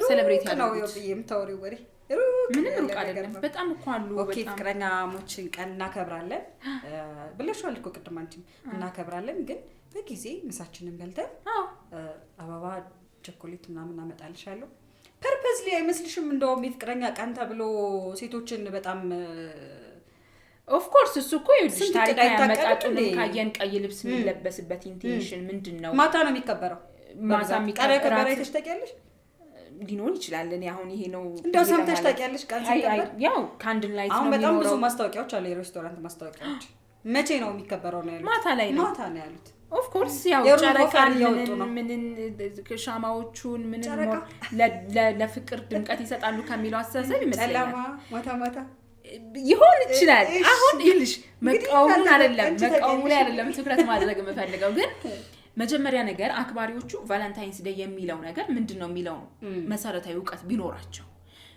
ሴሌብሬት ያደርጉት ነው የምታወሪው ወሬ ምንም ሩቅ አይደለም። በጣም እኮ አሉ። ኦኬ ፍቅረኛሞችን ቀን እናከብራለን ብለሽዋል እኮ ቅድም አንቺም እናከብራለን። ግን በጊዜ ምሳችንን በልተን አበባ ቸኮሌት ምናምን አመጣልሻለሁ ፐርፐዝሊ አይመስልሽም? እንደውም የፍቅረኛ ቀን ተብሎ ሴቶችን በጣም ኦፍ ኮርስ እሱ እኮ ይኸውልሽ ታሪክ ያመጣጡን ካየን ቀይ ልብስ የሚለበስበት ኢንቴንሽን ምንድነው? ማታ ነው የሚከበረው። ማታ የሚከበረው አይተሽ ታውቂያለሽ? ሊኖር ይችላል። እኔ አሁን ይሄ ነው እንደው ሰምተሽ ታውቂያለሽ? ቀን ሲከበር ያው ካንድል ላይት ነው። አሁን በጣም ብዙ ማስታወቂያዎች አሉ፣ የሬስቶራንት ማስታወቂያዎች። መቼ ነው የሚከበረው ነው ያሉት? ማታ ላይ ነው። ማታ ነው ያሉት። ኦፍ ኮርስ ያው ጨረቃን ምንን ሻማዎቹን ምንን ለፍቅር ድምቀት ይሰጣሉ ከሚለው አስተሳሰብ ይመስላል። ማታ ይሆን ይችላል። አሁን ይልሽ መቃወሙን አይደለም ትኩረት ማድረግ የምፈልገው ግን መጀመሪያ ነገር አክባሪዎቹ ቫለንታይንስ ዴይ የሚለው ነገር ምንድነው የሚለው መሰረታዊ ዕውቀት ቢኖራቸው።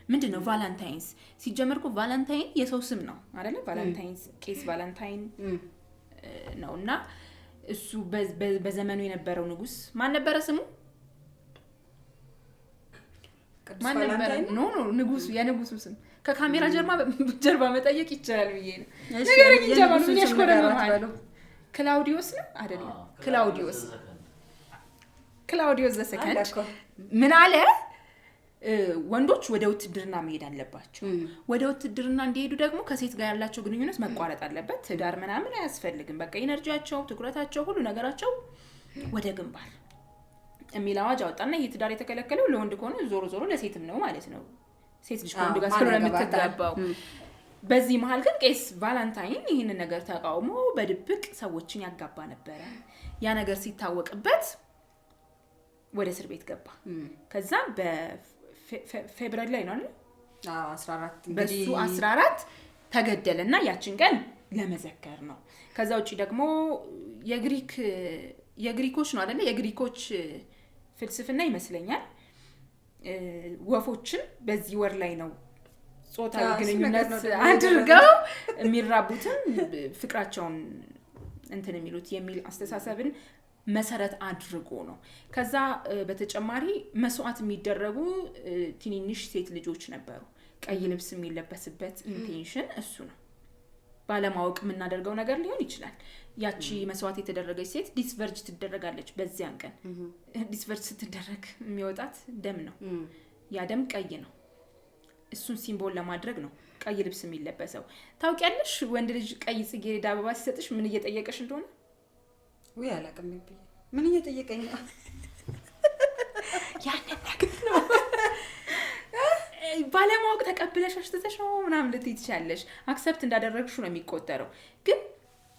ምንድነው ቫለንታይንስ? ሲጀመርኩ ቫለንታይን የሰው ስም ነው አይደለ? ቫለንታይንስ ቄስ ቫለንታይን ነውና እሱ በዘመኑ የነበረው ንጉስ ማን ነበረ ስሙ? ማን ነበር? ኖ ንጉሱ የንጉሱ ስም ከካሜራ ጀርባ መጠየቅ ይቻላል ብዬ ነው። ነገርኝ ጀማሉ ምን ያሽኮረመማል? ክላውዲዮስ ነው አይደለም? ክላውዲዮስ ዘሰከንድ ምን አለ? ወንዶች ወደ ውትድርና መሄድ አለባቸው። ወደ ውትድርና እንዲሄዱ ደግሞ ከሴት ጋር ያላቸው ግንኙነት መቋረጥ አለበት። ትዳር ምናምን አያስፈልግም። በቃ ኢነርጂያቸው፣ ትኩረታቸው፣ ሁሉ ነገራቸው ወደ ግንባር የሚል አዋጅ አወጣና ይሄ ትዳር የተከለከለው ለወንድ ከሆነ ዞሮ ለሴትም ነው ማለት ነው። ሴት ልጅ ከወንድ ጋር ስለሆነ የምትጋባው። በዚህ መሀል ግን ቄስ ቫላንታይን ይህንን ነገር ተቃውሞ በድብቅ ሰዎችን ያጋባ ነበረ። ያ ነገር ሲታወቅበት ወደ እስር ቤት ገባ። ከዛ በፌብሩዋሪ ላይ ነው አይደል? 14 በሱ 14 ተገደለና ያችን ቀን ለመዘከር ነው። ከዛ ውጪ ደግሞ የግሪኮች ነው አይደል? የግሪኮች ፍልስፍና ይመስለኛል ወፎችን በዚህ ወር ላይ ነው ጾታዊ ግንኙነት አድርገው የሚራቡትን ፍቅራቸውን እንትን የሚሉት የሚል አስተሳሰብን መሰረት አድርጎ ነው። ከዛ በተጨማሪ መስዋዕት የሚደረጉ ትንንሽ ሴት ልጆች ነበሩ። ቀይ ልብስ የሚለበስበት ኢንቴንሽን እሱ ነው። ባለማወቅ የምናደርገው ነገር ሊሆን ይችላል። ያቺ መስዋዕት የተደረገች ሴት ዲስቨርጅ ትደረጋለች። በዚያን ቀን ዲስቨርጅ ስትደረግ የሚወጣት ደም ነው። ያ ደም ቀይ ነው። እሱን ሲምቦል ለማድረግ ነው ቀይ ልብስ የሚለበሰው። ታውቂያለሽ ወንድ ልጅ ቀይ ጽጌረዳ አበባ ሲሰጥሽ ምን እየጠየቀሽ እንደሆነ? ወይ አላውቅም። ምን እየጠየቀኝ ነው? ያንን ነገር ነው ባለማወቅ ተቀብለሽ አስተተሽ ነው ምናምን ልትይ ትችያለሽ። አክሰፕት እንዳደረግሽ ነው የሚቆጠረው። ግን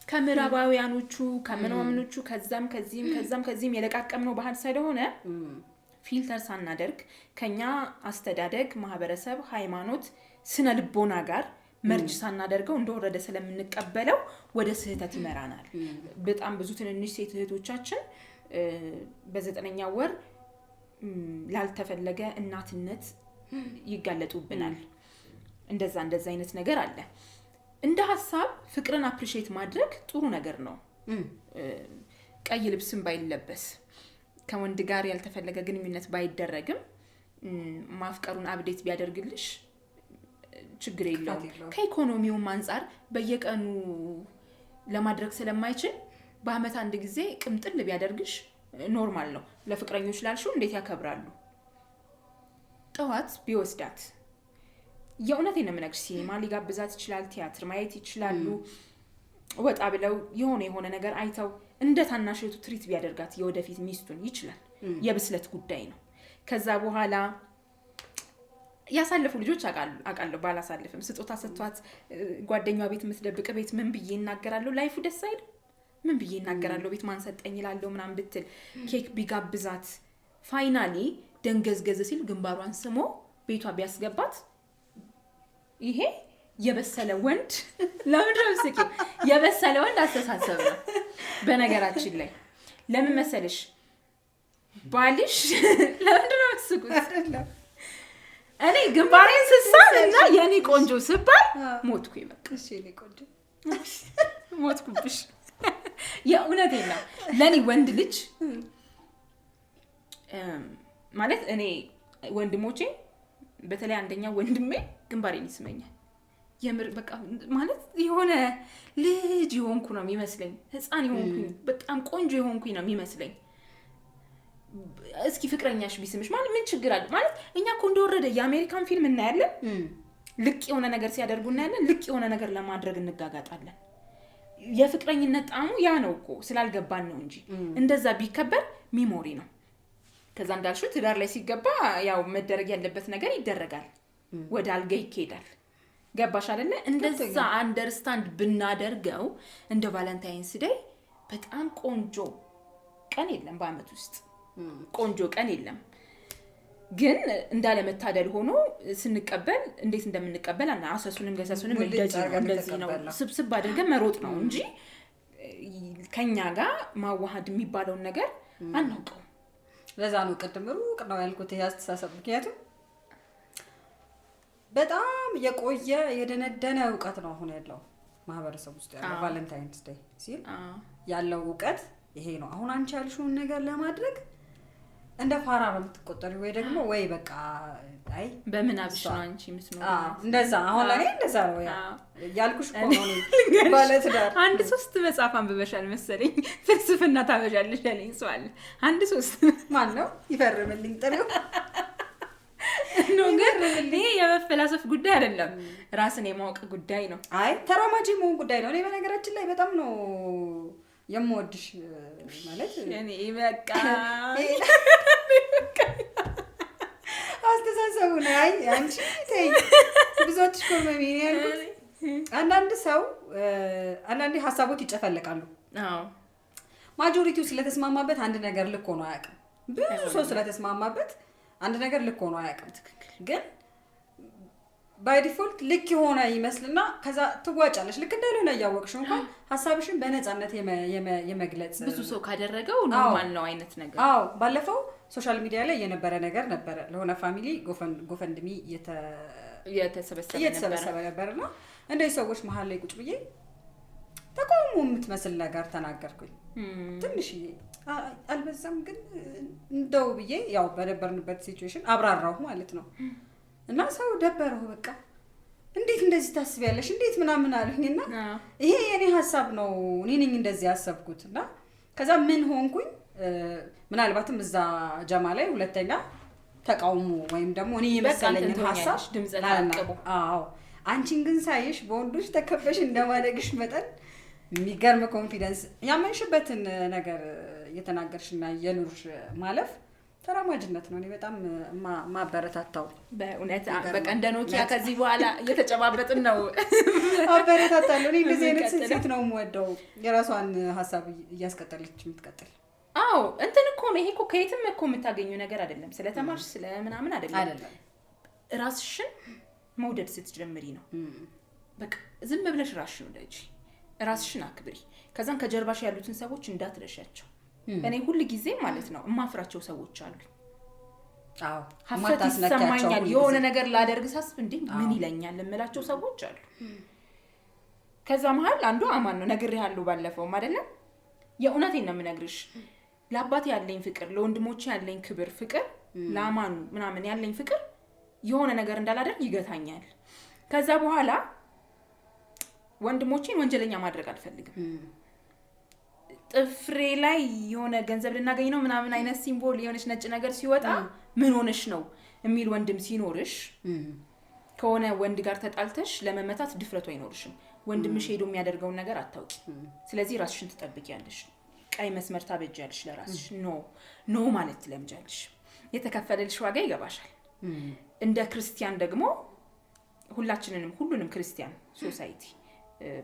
ከምዕራባውያኖቹ ከምናምኖቹ ከዛም የለቃቀምነው ባህል ስለሆነ ፊልተር ሳናደርግ ከኛ አስተዳደግ፣ ማህበረሰብ፣ ሃይማኖት፣ ስነ ልቦና ጋር መርጅ ሳናደርገው እንደወረደ ስለምንቀበለው ወደ ስህተት ይመራናል። በጣም ብዙ ትንንሽ ሴት እህቶቻችን በ9ኛው ወር ላልተፈለገ እናትነት ይጋለጡብናል። እንደዛ አይነት ነገር አለ። እንደ ሐሳብ ፍቅርን አፕሪሺየት ማድረግ ጥሩ ነገር ነው። ቀይ ልብስም ባይለበስ ከወንድ ጋር ያልተፈለገ ግንኙነት ባይደረግም ማፍቀሩን አብዴት ቢያደርግልሽ ችግር የለውም። ከኢኮኖሚውም አንፃር በየቀኑ ለማድረግ ስለማይችል በአመት አንድ ጊዜ ቅምጥል ቢያደርግሽ ኖርማል ነው። ለፍቅረኞች ላልሽው እንዴት ያከብራሉ። ጠዋት ቢወስዳት የእውነቴን ነው የምነግርሽ፣ ሲኒማ ሊጋብዛት ይችላል፣ ቲያትር ማየት ይችላሉ። ወጣ ብለው የሆነ ነገር አይተው እንደ ታናሽቱ ትሪት ቢያደርጋት የወደፊት ሚስቱን ይችላል። የብስለት ጉዳይ ነው። ከዛ በኋላ ያሳለፉ ልጆች አቃለሁ ባላሳልፍም ስጦታ ሰጥቷት ጓደኛዋ ቤት የምትደብቅ ቤት ምን ብዬ እናገራለሁ? ላይፉ ደስ አይል ምን ብዬ እናገራለሁ? ቤት ማን ሰጠኝ እላለሁ ምናምን ብትል ኬክ ቢጋብዛት ፋይናሊ ደንገዝገዝ ሲል ግንባሯን ስሞ ቤቷ ቢያስገባት ይሄ የበሰለ ወንድ ለምንድነው ስኪ የበሰለ ወንድ አስተሳሰብ ነው። በነገራችን ላይ ለምን መሰለሽ ባልሽ ለምንድነው ስኩት አይደለም እኔ ግንባሬን ስሳልና የኔ ቆንጆ ስባል ሞትኩኝ። በቃ እሺ የኔ ቆንጆ ሞትኩብሽ። የእውነቴን ነው። ለኔ ወንድ ልጅ ማለት እኔ ወንድሞቼ በተለይ አንደኛ ወንድሜ ግንባሬን ይስመኛል። የምር በቃ ማለት የሆነ ልጅ የሆንኩ ነው የሚመስለኝ፣ ህፃን የሆንኩኝ በጣም ቆንጆ የሆንኩኝ ነው የሚመስለኝ። እስኪ ፍቅረኛሽ ቢስምሽ ማለት ምን ችግር አለ? ማለት እኛ እኮ እንደወረደ የአሜሪካን ፊልም እናያለን። ልቅ የሆነ ነገር ሲያደርጉ እናያለን። ልቅ የሆነ ነገር ለማድረግ እንጋጋጣለን። የፍቅረኝነት ጣሙ ያ ነው እኮ ስላልገባን ነው እንጂ እንደዛ ቢከበር ሚሞሪ ነው። ከዛ እንዳልሽው ትዳር ላይ ሲገባ ያው መደረግ ያለበት ነገር ይደረጋል። ወደ አልጋ ይኬዳል። ገባሽ አይደለ? እንደዛ አንደርስታንድ ብናደርገው እንደ ቫለንታይንስ ዴይ በጣም ቆንጆ ቀን የለም በአመት ውስጥ ቆንጆ ቀን የለም። ግን እንዳለመታደል ሆኖ ስንቀበል እንዴት እንደምንቀበል አሰሱንም ገሰሱንም እንደዚህ ነው ስብስብ አድርገን መሮጥ ነው እንጂ ከኛ ጋር ማዋሃድ የሚባለው ነገር አናውቀው። ለዛ ነው ቅድም ሩቅ ነው ያልኩት ያስተሳሰብ። ምክንያቱም በጣም የቆየ የደነደነ ዕውቀት ነው አሁን ያለው ማህበረሰብ ውስጥ ያለው ቫለንታይንስ ዴይ ሲል ያለው ዕውቀት ይሄ ነው። አሁን አንቺ ያልሽውን ነገር ለማድረግ እንደ ፋራ ነው የምትቆጠሪው ወይ ደግሞ ወይ በቃ አይ በምናብሽ ነው አንቺ የምትኖሪው እንደዛ አሁን ላይ እንደዛ ነው ያልኩሽ እኮ ነው ማለት ዳር 3 መጽሐፍ አንብበሻል መሰለኝ ፍልስፍና ታበዣለሽ ያለኝ ሰው አለ 3 ማን ነው ይፈርምልኝ ጥሪው ነው ግን ይሄ የመፈላሰፍ ጉዳይ አይደለም ራስን የማወቅ ጉዳይ ነው አይ ተራማጂ መሆን ጉዳይ ነው እኔ በነገራችን ላይ በጣም ነው የምወድሽ ማለት እኔ በቃ አስተሳሰቡ ነው አይ አንቺ ተይ ብዙዎች ኮርመሚ ነው ያልኩት አንዳንድ ሀሳቦች ይጨፈልቃሉ አዎ ማጆሪቲው ስለተስማማበት አንድ ነገር ልክ ሆኖ አያውቅም ብዙ ሰው ስለተስማማበት አንድ ነገር ልክ ሆኖ አያውቅም ግን ባይ ዲፎልት ልክ የሆነ ይመስልና ከዛ ትጓጫለሽ ልክ እንዳልሆነ ያያወቅሽው እንኳን ሐሳብሽን በነፃነት የመግለጽ ብዙ ሰው ካደረገው ኖርማል ነው አይነት ነገር አዎ ባለፈው ሶሻል ሚዲያ ላይ የነበረ ነገር ነበር ለሆነ ፋሚሊ ጎፈንድሚ የተሰበሰበ ነበርና እንደዚህ ሰዎች መሃል ላይ ቁጭ ብዬ ተቃውሞ የምትመስል ነገር ተናገርኩኝ ትንሽ አልበዛም ግን እንደው ብዬ ያው በነበርንበት ሲቹዌሽን አብራራሁ ማለት ነው እና ሰው ደበረው በቃ እንዴት እንደዚህ ታስቢያለሽ እንዴት ምናምን አሉኝና ይሄ የኔ ሐሳብ ነው እኔ ነኝ እንደዚህ ያሰብኩትና ከዛ ምን ሆንኩኝ ምናልባትም እዛ ጀማ ላይ ሁለተኛ ተቃውሞ ወይም ደግሞ እኔ የመሰለኝን ሐሳብ ድምጽ ታቀቡ አዎ አንቺን ግን ሳይሽ በወንዶች ተከበሽ እንደማደግሽ መጠን የሚገርም ኮንፊደንስ ያመንሽበትን ነገር የተናገርሽና የኑርሽ ማለፍ ተራማጅነት ነው እኔ በጣም ማበረታታው በእውነት በቃ እንደ ኖኪያ ከዚህ በኋላ እየተጨባበጥን ነው አበረታታለሁ እኔ እንደዚህ አይነት ሴት ነው የምወደው የራሷን ሐሳብ እያስቀጠለች የምትቀጥል አዎ እንትን እኮ ነው ይሄ እኮ ከየትም እኮ የምታገኙ ነገር አይደለም ስለተማርሽ ስለምናምን አይደለም ራስሽን መውደድ ስትጀምሪ ነው በቃ ዝም ብለሽ ራስሽን ወደጂ ራስሽን አክብሪ ከዛን ከጀርባሽ ያሉትን ሰዎች እንዳትረሻቸው እኔ ሁሉ ጊዜ ማለት ነው ማፍራቸው ሰዎች አሉ አዎ ሀፍረት ይሰማኛል የሆነ ነገር ላደርግ ሳስብ እንዴ ምን ይለኛል ለምላቸው ሰዎች አሉ ከዛ መሃል አንዱ አማን ነው ነግሬሃለሁ ባለፈው አይደለም የእውነቴን ነው የምነግርሽ ለአባቴ ያለኝ ፍቅር ለወንድሞቼ ያለኝ ክብር ፍቅር ለአማኑ ምናምን ያለኝ ፍቅር የሆነ ነገር እንዳላደርግ ይገታኛል ከዛ በኋላ ወንድሞቼን ወንጀለኛ ማድረግ አልፈልግም ጥፍሬ ላይ የሆነ ገንዘብ ልናገኝ ነው ምናምን አይነት ሲምቦል የሆነች ነጭ ነገር ሲወጣ ምን ሆነሽ ነው የሚል ወንድም ሲኖርሽ ከሆነ ወንድ ጋር ተጣልተሽ ለመመታት ድፍረቱ አይኖርሽም ወንድምሽ ሄዶ የሚያደርገውን ነገር አታውቂ ስለዚህ ራስሽን ትጠብቂያለሽ ቀይ መስመር ታበጃለሽ ለራስሽ ኖ ማለት ትለምጃለሽ የተከፈለልሽ ዋጋ ይገባሻል እንደ ክርስቲያን ደግሞ ሁሉንም ክርስቲያን ሶሳይቲ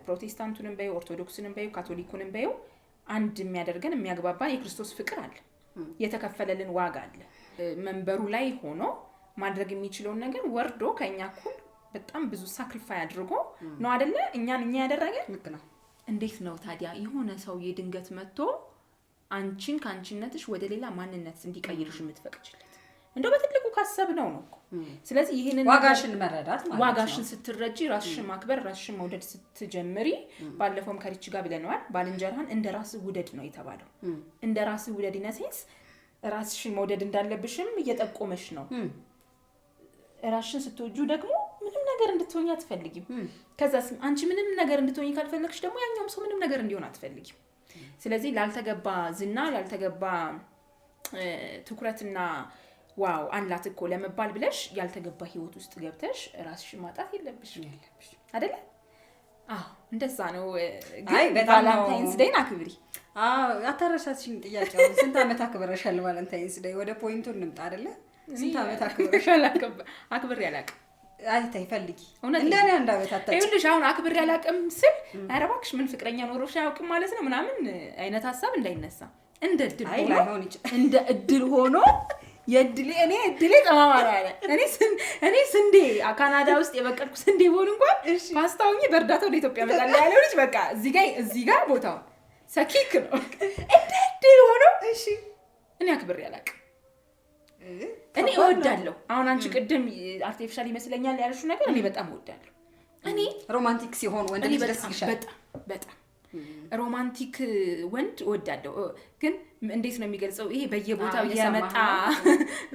ፕሮቴስታንቱንም በዩ ኦርቶዶክስንም በዩ ካቶሊኩንም በዩ አንድ የሚያደርገን የሚያግባባን የክርስቶስ ፍቅር አለ የተከፈለልን ዋጋ አለ መንበሩ ላይ ሆኖ ማድረግ የሚችለው ነገር ወርዶ ከኛ እኩል በጣም ብዙ ሳክሪፋይ አድርጎ ነው አይደለ እኛ ያደረገ ልክ ነው እንዴት ነው ታዲያ የሆነ ሰው የድንገት መጥቶ አንቺን ካንቺነትሽ ወደ ሌላ ማንነት እንዲቀይርሽ የምትፈቅጂለት እንደው በትልቁ ካሰብነው ነው ስለዚህ ይሄንን ዋጋሽን መረዳት ማለት ነው ዋጋሽን ስትረጂ ራስሽን ማክበር ራስሽን መውደድ ስትጀምሪ ባለፈውም ከሪች ጋር ብለናል ባልንጀራህን እንደራስ ውደድ ነው የተባለው እንደራስ ውደድ ይነሴስ ራስሽን መውደድ እንዳለብሽም እየጠቆመሽ ነው ራስሽን ስትወጁ ደግሞ ምንም ነገር እንድትሆኚ አትፈልጊም ከዛስ አንቺ ምንም ነገር እንድትሆኚ ካልፈለግሽ ደግሞ ያኛውም ሰው ምንም ነገር እንዲሆን አትፈልጊም ስለዚህ ላልተገባ ዝና ላልተገባ ትኩረትና ዋው አላት እኮ ለመባል ብለሽ ያልተገባ ህይወት ውስጥ ገብተሽ ራስሽን ማጣት የለብሽም አይደል እንደዛ ነው ግን ቫለንታይንስ ዴይን አክብሪ አታረሳሽኝ ጥያቄው ስንት አመት አክብረሻል ቫለንታይንስ ዴይ ወደ ፖይንቱ እንምጣ አይደለ ስንት አመት አክብረሻል አክብሬ አላውቅም አይታይ ፈልጊ እንደኔ አንድ አመት አታጭ ይኸውልሽ አሁን አክብሬ አላውቅም ስል ኧረ እባክሽ ምን ፍቅረኛ ኖሮሽ አያውቅም ማለት ነው ምናምን አይነት ሐሳብ እንዳይነሳ እንደ እድል ሆኖ የእድሌ ተማማራ ያለ እኔ ስንዴ ካናዳ ውስጥ የበቀልኩ ስንዴ ሆኖ እንኳን ፓስታውኝ በእርዳታ ወደ ኢትዮጵያ መጣለ ያለው ልጅ በቃ እዚህ ጋር ቦታው ሰኪክ ነው እንደ እድል ሆኖ እሺ እኔ አክብሬ አላውቅም እኔ እወዳለሁ አሁን አንቺ ቅድም አርቲፊሻል ይመስለኛል ያልሽው ነገር እኔ በጣም እወዳለሁ እኔ ሮማንቲክ ሲሆን ወንድ ልጅ ደስ ይላል በጣም ሮማንቲክ ወንድ እወዳለሁ ግን እንዴት ነው የሚገልጸው ይሄ በየቦታው ያመጣ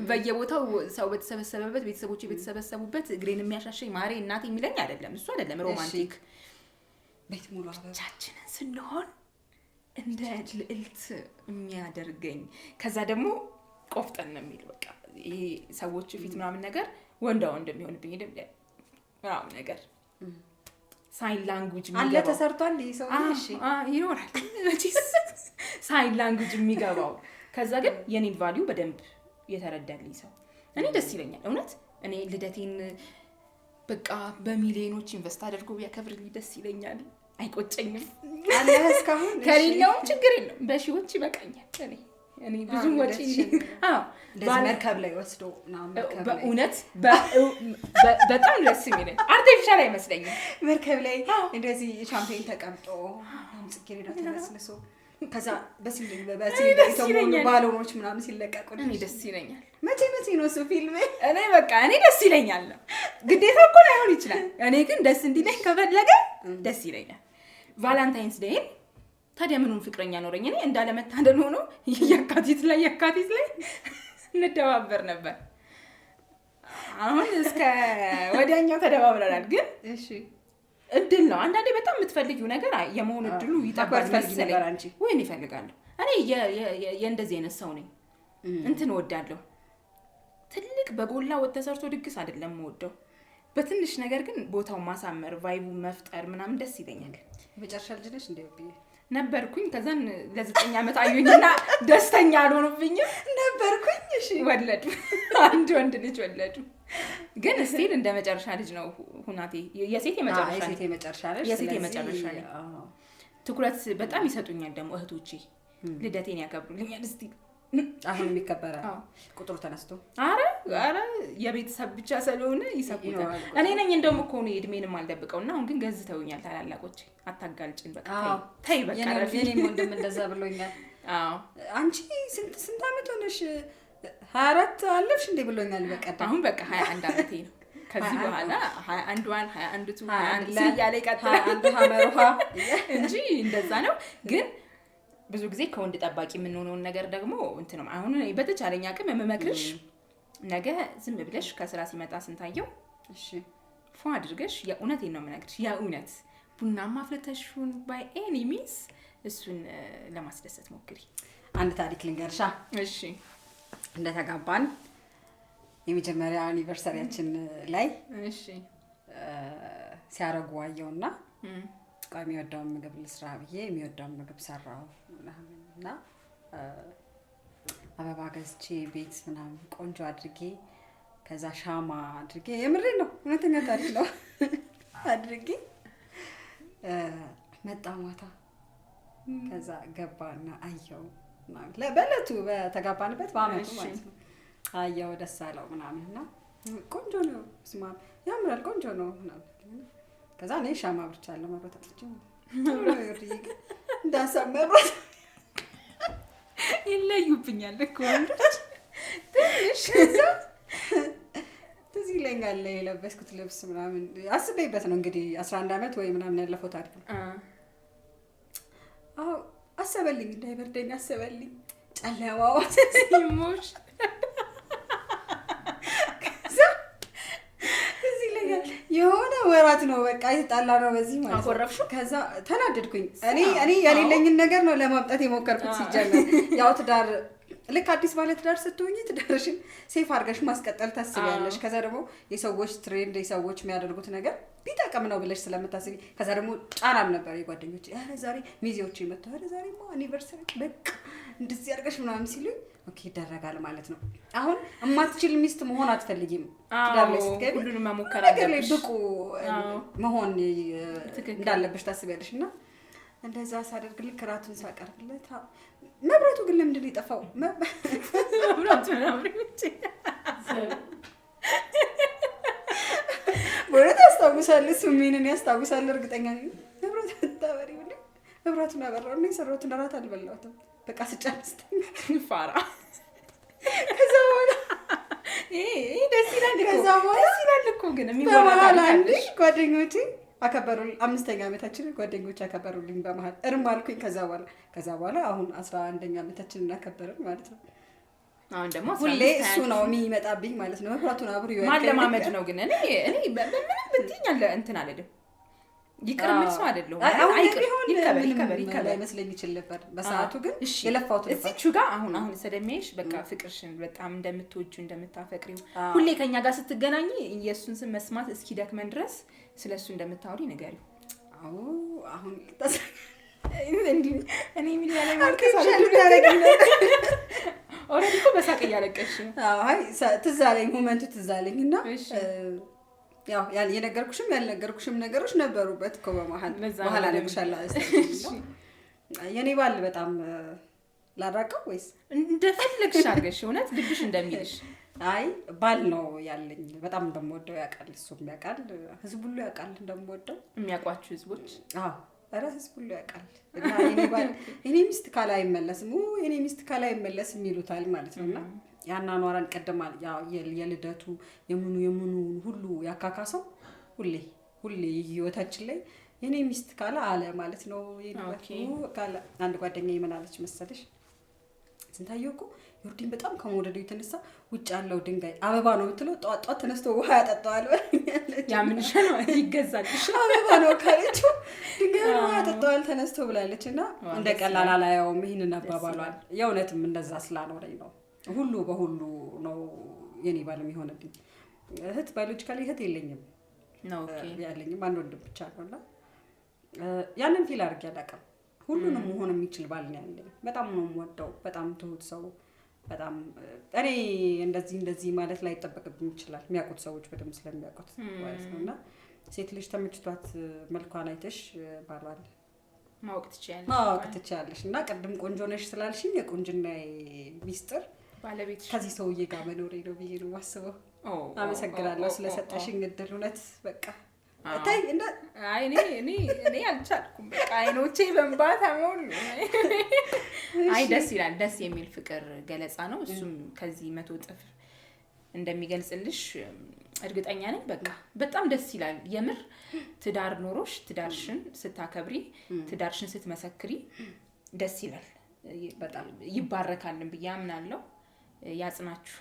በየቦታው ሰው በተሰበሰበበት ቤተሰቦች በተሰበሰቡበት እግሬን የሚያሻሸኝ ማሬ እናቴ የሚለኝ አይደለም እሱ አይደለም ሮማንቲክ ቤት ሙሉ ብቻችንን ስንሆን እንደ ልዕልት የሚያደርገኝ ከዛ ደግሞ ቆፍጠን ነው የሚል በቃ ይሄ ሰዎች ፊት ምናምን ነገር ወንዳው እንደሚሆንብኝ ምናምን ነገር ሳይን ላንጉዌጅ አለ ተሰርቷል ይሰው እሺ ይኖራል ሳይን ላንጉዌጅ የሚገባው ከዛ ግን የኔን ቫልዩ በደንብ የተረዳልኝ ሰው እኔ ደስ ይለኛል እውነት እኔ ልደቴን በቃ በሚሊዮኖች ኢንቨስት አድርጎ ቢያከብርልኝ ደስ ይለኛል አይቆጨኝም አለ እስካሁን ከሌላውም ችግር የለም በሺዎች ይበቃኛል እኔ ብዙ ወጪ መርከብ ላይ ወስዶ በእውነት በጣም ደስ የሚለኝ አርቲፊሻል አይመስለኝም መርከብ ላይ እንደዚህ ሻምፔን ተቀምጦ ጽጌረዳ ተነስንሶ ከዛ በሲሊንደር የተሞሉ ባሎኖች ምናምን ሲለቀቁ እኔ ደስ ይለኛል መቼ ነው እሱ ፊልም እኔ ደስ ይለኛል ግዴታ እኮ ላይሆን ይችላል እኔ ግን ደስ እንዲለኝ ከፈለገ ደስ ይለኛል ቫለንታይንስ ዴይ ታዲያ ምኑን ፍቅረኛ ኖረኝ እኔ እንዳለመታደል ሆኖ የካቲት ላይ እንደባበር ነበር አሁን እስከ ወዲያኛው ተደባብረናል ግን እሺ እድል ነው አንዳንዴ በጣም የምትፈልጊው ነገር የመሆን እድሉ ይጣባል መሰለኝ ወይኔ እፈልጋለሁ እኔ የእንደዚህ አይነት ሰው ነኝ እንትን እወዳለሁ ትልቅ በጎላ ወተሰርቶ ድግስ አይደለም የምወደው በትንሽ ነገር ግን ቦታው ማሳመር ቫይቡ መፍጠር ምናምን ደስ ይለኛል መጨረሻ ልጅ ነሽ እንደውብኝ ነበርኩኝ ከዛን ለ9 አመት አዩኝና ደስተኛ አልሆኑብኝም ነበርኩኝ እሺ ወለዱ አንድ ወንድ ልጅ ወለዱ ግን ስቲል እንደ መጨረሻ ልጅ ነው ሁናቴ የሴት የመጨረሻ ነው ትኩረት በጣም ይሰጡኛል ደግሞ እህቶቼ ልደቴን ያከብሩልኛል ስቲል አሁን የሚከበረ ቁጥሩ ተነስቶ አረ የቤተሰብ ብቻ ስለሆነ ይሰቁታል እኔ ነኝ እንደውም እኮ ነው እድሜንም አልደብቀውና አሁን ግን ገዝተውኛል ታላላቆቼ አታጋልጭን በቃ ተይ በቃ የኔም ወንድም እንደዛ ብሎኛል አንቺ ስንት አመት ሆነሽ 24 አለፍሽ እንዴ ብሎኛል በቀደም አሁን በቃ 21 አመቴ ነው ከዚህ በኋላ 21 ያለ ይቀጥላል 21 ሀመሩሃ እንጂ እንደዛ ነው ግን ብዙ ጊዜ ከወንድ ጠባቂ የምንሆነውን ነገር ደግሞ እንትንም አሁን በተቻለኛ አቅም የምመክርሽ ነገ ዝም ብለሽ ከስራ ሲመጣ ስንታየው እሺ ፏ አድርገሽ የእውነቴን ነው የምነግርሽ የእውነት ቡናማ ፍለተሽውን ባይ ኤኒ ሚንስ እሱን ለማስደሰት ሞክሪ አንድ ታሪክ ልንገርሻ እሺ እንደተጋባን የመጀመሪያ አኒቨርሰሪያችን ላይ እሺ ሲያረጉ አየውና ቃሚ ወዳውን ምግብ ልስራ ብዬ የሚወዳውን ምግብ ሰራው እና አበባ ገዝቼ ቤት ምናምን ቆንጆ አድርጌ ከዛ ሻማ አድርጌ የምሬ ነው እውነተኛ ታሪክ ነው አድርጌ መጣ ማታ ከዛ ገባና አየው በለቱ በተጋባንበት በአመቱ ማለት ነው አየው ደስ አለው ምናምንና ቆንጆ ነው ስማ ያምራል ቆንጆ ነው ምናምን ከዛ እኔ ሻማ ብርቻለሁ መብራት አጥፍቼ እንዳሳመሩት ይለዩብኛል እኮ ወንዶች ትንሽ ትዝ ይለኛል የለበስኩት ልብስ ምናምን አስቤበት ነው እንግዲህ 11 አመት ወይ ምናምን ያለፈው ታሪክ ነው አሰበልኝ እንዳይበርደኝ አሰበልኝ ጨለማው ሲሞሽ የሆነ ወራት ነው በቃ ይጣላ ነው በዚህ ማለት አቆረፍሽ ከዛ ተናደድኩኝ እኔ የሌለኝን ነገር ነው ለማምጣት የሞከርኩት ሲጀመር ያው ትዳር ልክ አዲስ ባለ ትዳር ስትሆኚ ትዳርሽን ሴፍ አድርገሽ ማስቀጠል ታስቢያለሽ ከዛ ደግሞ የሰዎች ትሬንድ የሰዎች የሚያደርጉት ነገር ቢጠቅም ነው ብለሽ ስለምታስቢ ከዛ ደግሞ ጫናም ነበር የጓደኞቼ አረ ዛሬ ሚዜዎቼ መጥተው አረ ዛሬማ አኒቨርሰሪ በቃ እንደዚህ አድርገሽ ምናምን ሲሉኝ ኦኬ ይደረጋል ማለት ነው አሁን እማትችል ሚስት መሆን አትፈልጊም ትዳር ላይ ስትገቢ ሁሉንም መሞከር አለብሽ ብቁ መሆን እንዳለብሽ ታስቢያለሽና እንደዛ ሳደርግ ልክ ራቱን ሳቀርብለት መብራቱ ግን ለምንድን ነው የጠፋው መብራቱ ወሬት ያስታውሳል ሱሚንን ያስታውሳል እርግጠኛ ነኝ መብራቱ ታበሪ ወንድ መብራቱን አበራው ነው የሰራሁት እንደራት አልበላሁትም በቃ ስጨርስ ፋራ ከዛ በኋላ ደስ ይላል እኮ ግን የሚወራ ታሪክ ጓደኞቼ አከበሩልኝ። 5ኛ ዓመታችንን ጓደኞች አከበሩልኝ በመሀል እርም አልኩኝ። ከዛ በኋላ አሁን 11ኛ ዓመታችንን እናከበርን ማለት ነው። አሁን ደግሞ ሁሌ እሱ ነው የሚመጣብኝ ማለት ነው። መብራቱን አብሮ ይወጣል ማለማመድ ነው። ግን እኔ ምንም ብትይኝ አለ እንትን አይደለም ይቅር ምን ሰው አይደለም። ይከበር አይመስለኝ ይችል ነበር በሰዓቱ ግን የለፋውት ነበር። እዚቹ ጋር አሁን ስለሚያይሽ በቃ ፍቅርሽን በጣም እንደምትወጂው እንደምታፈቅሪው ሁሌ ከኛ ጋር ስትገናኝ ኢየሱስን ስም መስማት እስኪደክመን ድረስ ስለሱ እንደምታወሪ ንገሪው። አዎ አሁን እኔ ምን ያለ ማርከስ አለኝ ኦሬዲ እኮ በሳቅ እያለቀሽ ነው። አይ ትዝ አለኝ ሞመንቱ ትዝ አለኝና ያው የነገርኩሽም ያልነገርኩሽም ነገሮች ነበሩበት እኮ በኋላ ለምሻላ የኔ ባል በጣም ላራቀው ወይስ እንደፈለግሽ አድርገሽ እውነት ልብሽ እንደሚልሽ? አይ ባል ነው ያለኝ በጣም እንደምወደው ያውቃል። እሱም ያውቃል፣ ህዝብ ሁሉ ያውቃል እንደምወደው። የሚያውቋችሁ ህዝቦች? አዎ ኧረ ህዝብ ሁሉ ያውቃል። እና የኔ ባል የኔ ሚስት ካላ አይመለስም የኔ ሚስት ካላ አይመለስም ይሉታል ማለት ነውና ያናኗራን ቀደማል ያው የልደቱ የምኑ ሁሉ ያካካሰው ሁሌ ህይወታችን ላይ የኔ ሚስት ካላ አለ ማለት ነው። የልደቱ ካላ አንድ ጓደኛዬ ምን አለች መሰለሽ? ስንታየው እኮ ዮርዲን በጣም ከመወደዱ የተነሳ ውጭ ያለው ድንጋይ አበባ ነው ብትለው ጧጧ ተነስቶ ውሃ ያጠጣዋል ማለት ያምንሽ ነው ይገዛልሽ አበባ ነው ካለችው ድንጋይ ውሃ ያጠጣዋል ተነስቶ ብላለችና እንደ ቀላል አላየውም ይሄንን አባባሏል። የእውነትም እንደዛ ስላኖረኝ ነው ሁሉ በሁሉ ነው የኔ ባልም ይሆነልኝ። እህት ባዮሎጂካሊ እህት የለኝም ነው ያለኝም አንድ ወንድም ብቻ ነውና ያንን ፊል አድርጌ አላውቅም። ሁሉንም መሆን የሚችል ባል ነው ያለኝ። በጣም ነው የምወደው። በጣም ትሁት ሰው በጣም እኔ እንደዚህ ማለት ላይ ተጠበቅብኝ ይችላል የሚያውቁት ሰዎች በደንብ ስለሚያውቁት ማለት ነውና ሴት ልጅ ተመችቷት መልኳን አይተሽ ባሏል ማወቅ ትችያለሽ። እና ቀድም ቆንጆ ነሽ ስላልሽኝ የቆንጅና ሚስጥር ባለቤትሽ ከዚህ ሰውዬ ጋር መኖሬ ነው ብዬ ነው የማስበው። አመሰግናለሁ ስለሰጠሽኝ እድል። እውነት በቃ ታይ እንደ እኔ አልቻልኩም። በቃ አይኖቼ በእንባ ተሞሉ። አይ ደስ ይላል። ደስ የሚል ፍቅር ገለጻ ነው። እሱም ከዚህ 100 እጥፍ እንደሚገልጽልሽ እርግጠኛ ነኝ። በቃ በጣም ደስ ይላል የምር። ትዳር ኖሮሽ ትዳርሽን ስታከብሪ ትዳርሽን ስትመሰክሪ ደስ ይላል። በጣም ይባረካልን ብዬ አምናለሁ። ያጽናችሁ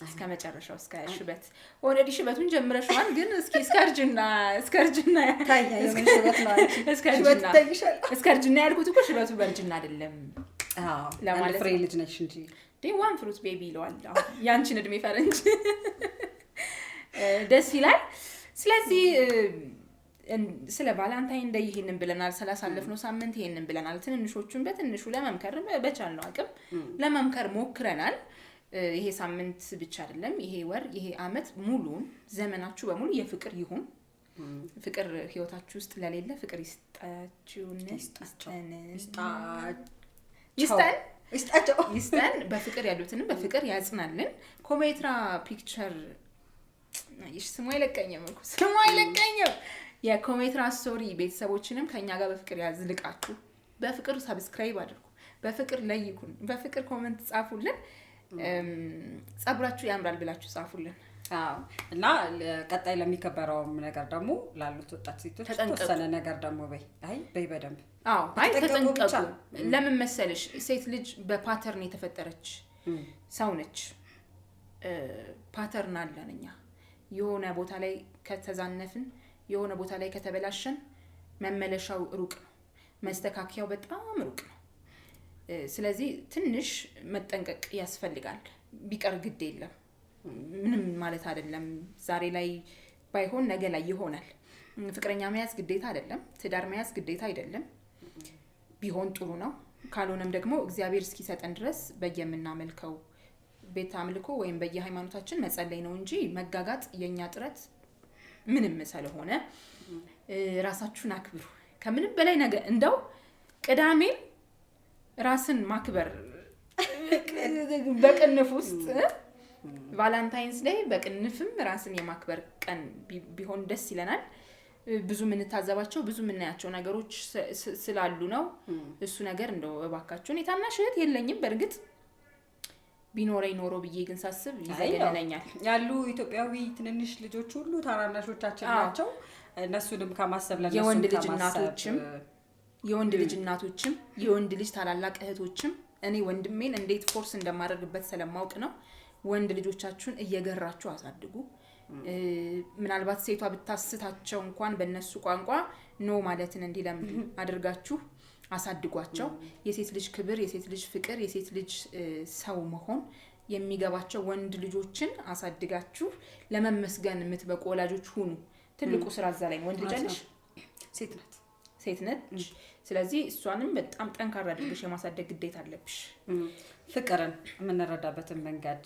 እስከ መጨረሻው እስከ ሽበት። ኦሬዲ ሽበቱን ጀምረሽዋል ግን እስከርጅና ታያየ ምን ሽበት ነው አንቺ እስከርጅና ያልኩት እኮ ሽበቱ በርጅና አይደለም። ለማለት ፍሬ ልጅ ነሽ እንጂ ዋን ፍሩት ቤቢ ይለዋል ያንቺን እድሜ ፈረንጅ። ደስ ይላል። ስለዚህ ስለ ቫላንታይን ዴይ ይሄንን ብለናል። ስላሳለፍነው ሳምንት ይሄንን ብለናል። ትንንሾቹን በትንሹ ለመምከር በቻልነው አቅም ለመምከር ሞክረናል። ይሄ ሳምንት ብቻ አይደለም፣ ይሄ ወር፣ ይሄ አመት ሙሉን ዘመናችሁ በሙሉ የፍቅር ይሁን። ፍቅር ህይወታችሁ ውስጥ ለሌለ ፍቅር ይስጠን። በፍቅር ያሉትንም በፍቅር ያጽናልን። ኮሜትራ ፒክቸር ስሙ አይለቀኝም። የኮሜትራ ስቶሪ ቤተሰቦችንም ከኛ ጋር በፍቅር ያዝልቃችሁ። በፍቅር ሰብስክራይብ አድርጉ፣ በፍቅር ለይኩን፣ በፍቅር ኮሜንት ጻፉልን። ጸጉራችሁ ያምራል ብላችሁ ጻፉልን። እና ቀጣይ ለሚከበረው ነገር ደግሞ ላሉት ወጣት ሴቶች ተወሰነ ነገር ደግሞ በይ በደንብ ተጠንቀቁ። ለምን መሰለሽ ሴት ልጅ በፓተርን የተፈጠረች ሰው ነች። ፓተርን አለን እኛ። የሆነ ቦታ ላይ ከተዛነፍን፣ የሆነ ቦታ ላይ ከተበላሸን መመለሻው ሩቅ ነው፣ መስተካከያው በጣም ሩቅ ነው። ስለዚህ ትንሽ መጠንቀቅ ያስፈልጋል። ቢቀር ግድ የለም ምንም ማለት አይደለም። ዛሬ ላይ ባይሆን ነገ ላይ ይሆናል። ፍቅረኛ መያዝ ግዴታ አይደለም፣ ትዳር መያዝ ግዴታ አይደለም። ቢሆን ጥሩ ነው። ካልሆነም ደግሞ እግዚአብሔር እስኪሰጠን ድረስ በየምናመልከው ቤት አምልኮ ወይም በየሃይማኖታችን መጸለይ ነው እንጂ መጋጋጥ የኛ ጥረት ምንም ስለሆነ ራሳችሁን አክብሩ። ከምንም በላይ ነገ እንደው ቅዳሜ ራስን ማክበር በቅንፍ ውስጥ ቫላንታይንስ ዴይ በቅንፍም ራስን የማክበር ቀን ቢሆን ደስ ይለናል። ብዙ ምንታዘባቸው ብዙ ምናያቸው ነገሮች ስላሉ ነው። እሱ ነገር እንደው እባካችሁን የታናሽ እህት የለኝም በርግጥ ቢኖረኝ ኖሮ ብዬ ግን ሳስብ ይዘገነኛል። ያሉ ኢትዮጵያዊ ትንንሽ ልጆች ሁሉ ታናናሾቻችን ናቸው። እነሱንም ከማሰብ ለነሱ የወንድ ልጅ እናቶችም የወንድ ልጅ ታላላቅ እህቶችም እኔ ወንድሜን እንዴት ፎርስ እንደማደርግበት ስለማውቅ ነው። ወንድ ልጆቻችሁን እየገራችሁ አሳድጉ። ምናልባት ሴቷ ብታስታቸው እንኳን በእነሱ ቋንቋ ኖ ማለትን እንዲለምዱ አድርጋችሁ አሳድጓቸው። የሴት ልጅ ክብር፣ የሴት ልጅ ፍቅር፣ የሴት ልጅ ሰው መሆን የሚገባቸው ወንድ ልጆችን አሳድጋችሁ ለመመስገን የምትበቁ ወላጆች ሁኑ። ትልቁ ስራ እዛ ላይ ነው። ወንድ ልጅ አለሽ፣ ሴት ነች። ስለዚህ እሷንም በጣም ጠንካራ አድርገሽ የማሳደግ ግዴታ አለብሽ። ፍቅርን የምንረዳበትን መንገድ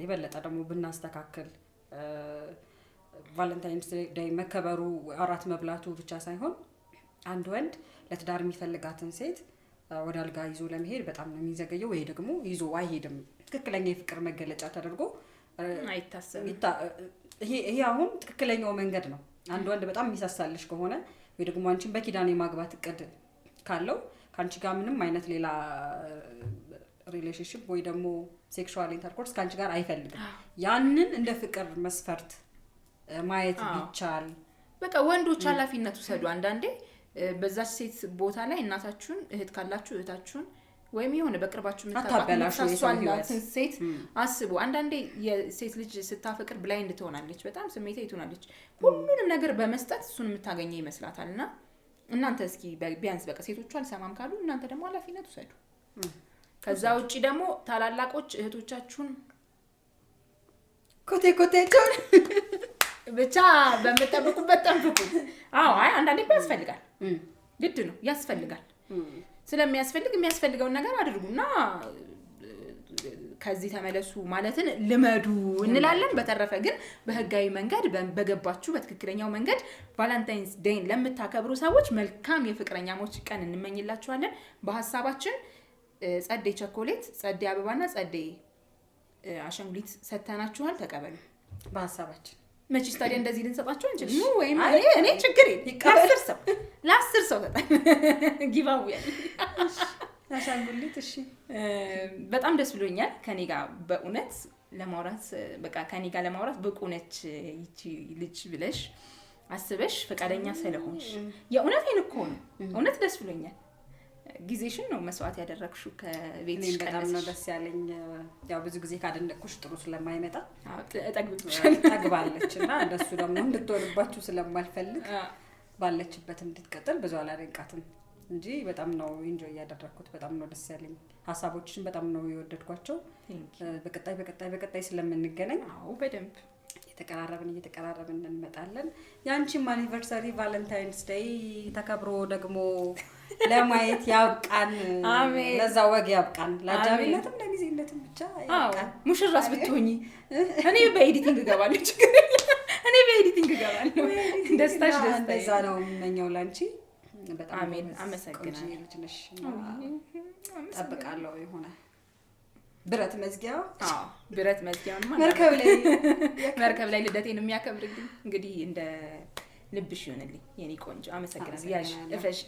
የበለጠ ደግሞ ብናስተካክል ቫለንታይንስ ዴይ መከበሩ አራት መብላቱ ብቻ ሳይሆን አንድ ወንድ ለትዳር የሚፈልጋትን ሴት ወደ አልጋ ይዞ ለመሄድ በጣም ነው የሚዘገየው፣ ወይ ደግሞ ይዞ አይሄድም። ትክክለኛ የፍቅር መገለጫ ተደርጎ አይታሰብም። ይሄ አሁን ትክክለኛው መንገድ ነው። አንድ ወንድ በጣም የሚሳሳልሽ ከሆነ ወይ ደግሞ አንቺን በኪዳን የማግባት እቅድ ካለው ካንቺ ጋር ምንም አይነት ሌላ ሪሌሽንሺፕ ወይ ደግሞ ሴክሹዋል ኢንተርኮርስ ካንቺ ጋር አይፈልግም። ያንን እንደ ፍቅር መስፈርት ማየት ቢቻል በቃ ወንዶች ኃላፊነት ወሰዱ። አንዳንዴ በዛች ሴት ቦታ ላይ እናታችሁን፣ እህት ካላችሁ እህታችሁን ወይም የሆነ በቅርባችሁ የምታውቋት ሴት አስቡ። አንዳንዴ የሴት ልጅ ስታፈቅር ብላይንድ ትሆናለች፣ በጣም ስሜታዊ ትሆናለች። ሁሉንም ነገር በመስጠት እሱን የምታገኘው ይመስላታልና እናንተ እስኪ ቢያንስ በቃ ሴቶቹ አልሰማም ካሉ እናንተ ደግሞ ኃላፊነት ወሰዱ። ከዛ ውጪ ደግሞ ታላላቆች እህቶቻችሁን ኮቴኮቴቸውን ብቻ በመጠበቁበት ጠንፍቁ። አይ አንዳንዴ ያስፈልጋል፣ ግድ ነው ያስፈልጋል። ስለሚያስፈልግ የሚያስፈልገውን ነገር አድርጉና ከዚህ ተመለሱ ማለትን ልመዱ እንላለን። በተረፈ ግን በህጋዊ መንገድ በገባችሁ በትክክለኛው መንገድ ቫለንታይንስ ዴይን ለምታከብሩ ሰዎች መልካም የፍቅረኛሞች ቀን እንመኝላችኋለን። በሐሳባችን ጸዴ ቸኮሌት፣ ጸዴ አበባና ጸዴ አሸንጉሊት ሰተናችኋል፣ ተቀበሉ። በሐሳባችን መቼስ ታዲያ እንደዚህ ልንሰጣችሁ አንችልም። ወይም እኔ ችግር ለ10 ሰው ተጣጣ ጊቫው ያለ አሻንጉሊት። እሺ በጣም ደስ ብሎኛል ከኔ ጋር በእውነት ለማውራት በቃ ከኔ ጋር ለማውራት ብቁ ነች ይቺ ልጅ ብለሽ አስበሽ ፈቃደኛ ስለሆንሽ የእውነቴን እኮ ነው። እውነት ደስ ብሎኛል። ጊዜሽን ነው መስዋዕት ያደረግሽው ከቤትሽ ቀነስ። በጣም ነው ደስ ያለኝ። ያው ብዙ ጊዜ ካደነቅኩሽ ጥሩ ስለማይመጣ ጠግባለችና እንደሱ ደግሞ እንድትወልባችሁ ስለማልፈልግ ባለችበት እንድትቀጥል ብዙ አላደንቃትም እንጂ በጣም ነው ኢንጆይ ያደረኩት። በጣም ነው ደስ ያለኝ። ሐሳቦችሽን በጣም ነው የወደድኳቸው። በቀጣይ ስለምንገናኝ በደንብ እየተቀራረብን እንመጣለን። ያንቺም አኒቨርሰሪ ቫለንታይንስ ዴይ ተከብሮ ደግሞ ለማየት ያብቃን። አሜን። ለዛ ወግ ያብቃን። ለአጃቢነትም ለጊዜነትም ብቻ ያብቃን። ሙሽራስ ብትሆኚ እኔ በኤዲቲንግ እገባለሁ። እኔ በኤዲቲንግ እገባለሁ። ደስታሽ እንደዛ ነው የምመኘው ላንቺ። በጣም አሜን። አመሰግናለሁ። ልጅ ነሽ። ጠብቃለሁ የሆነ ብረት መዝጊያው ብረት መዝጊያውን መርከብ ላይ ልደቴን የሚያከብርልኝ እንግዲህ እንደ ልብሽ ይሆንልኝ የኔ ቆንጆ። አመሰግናለሁ። ያሽ እፈሽ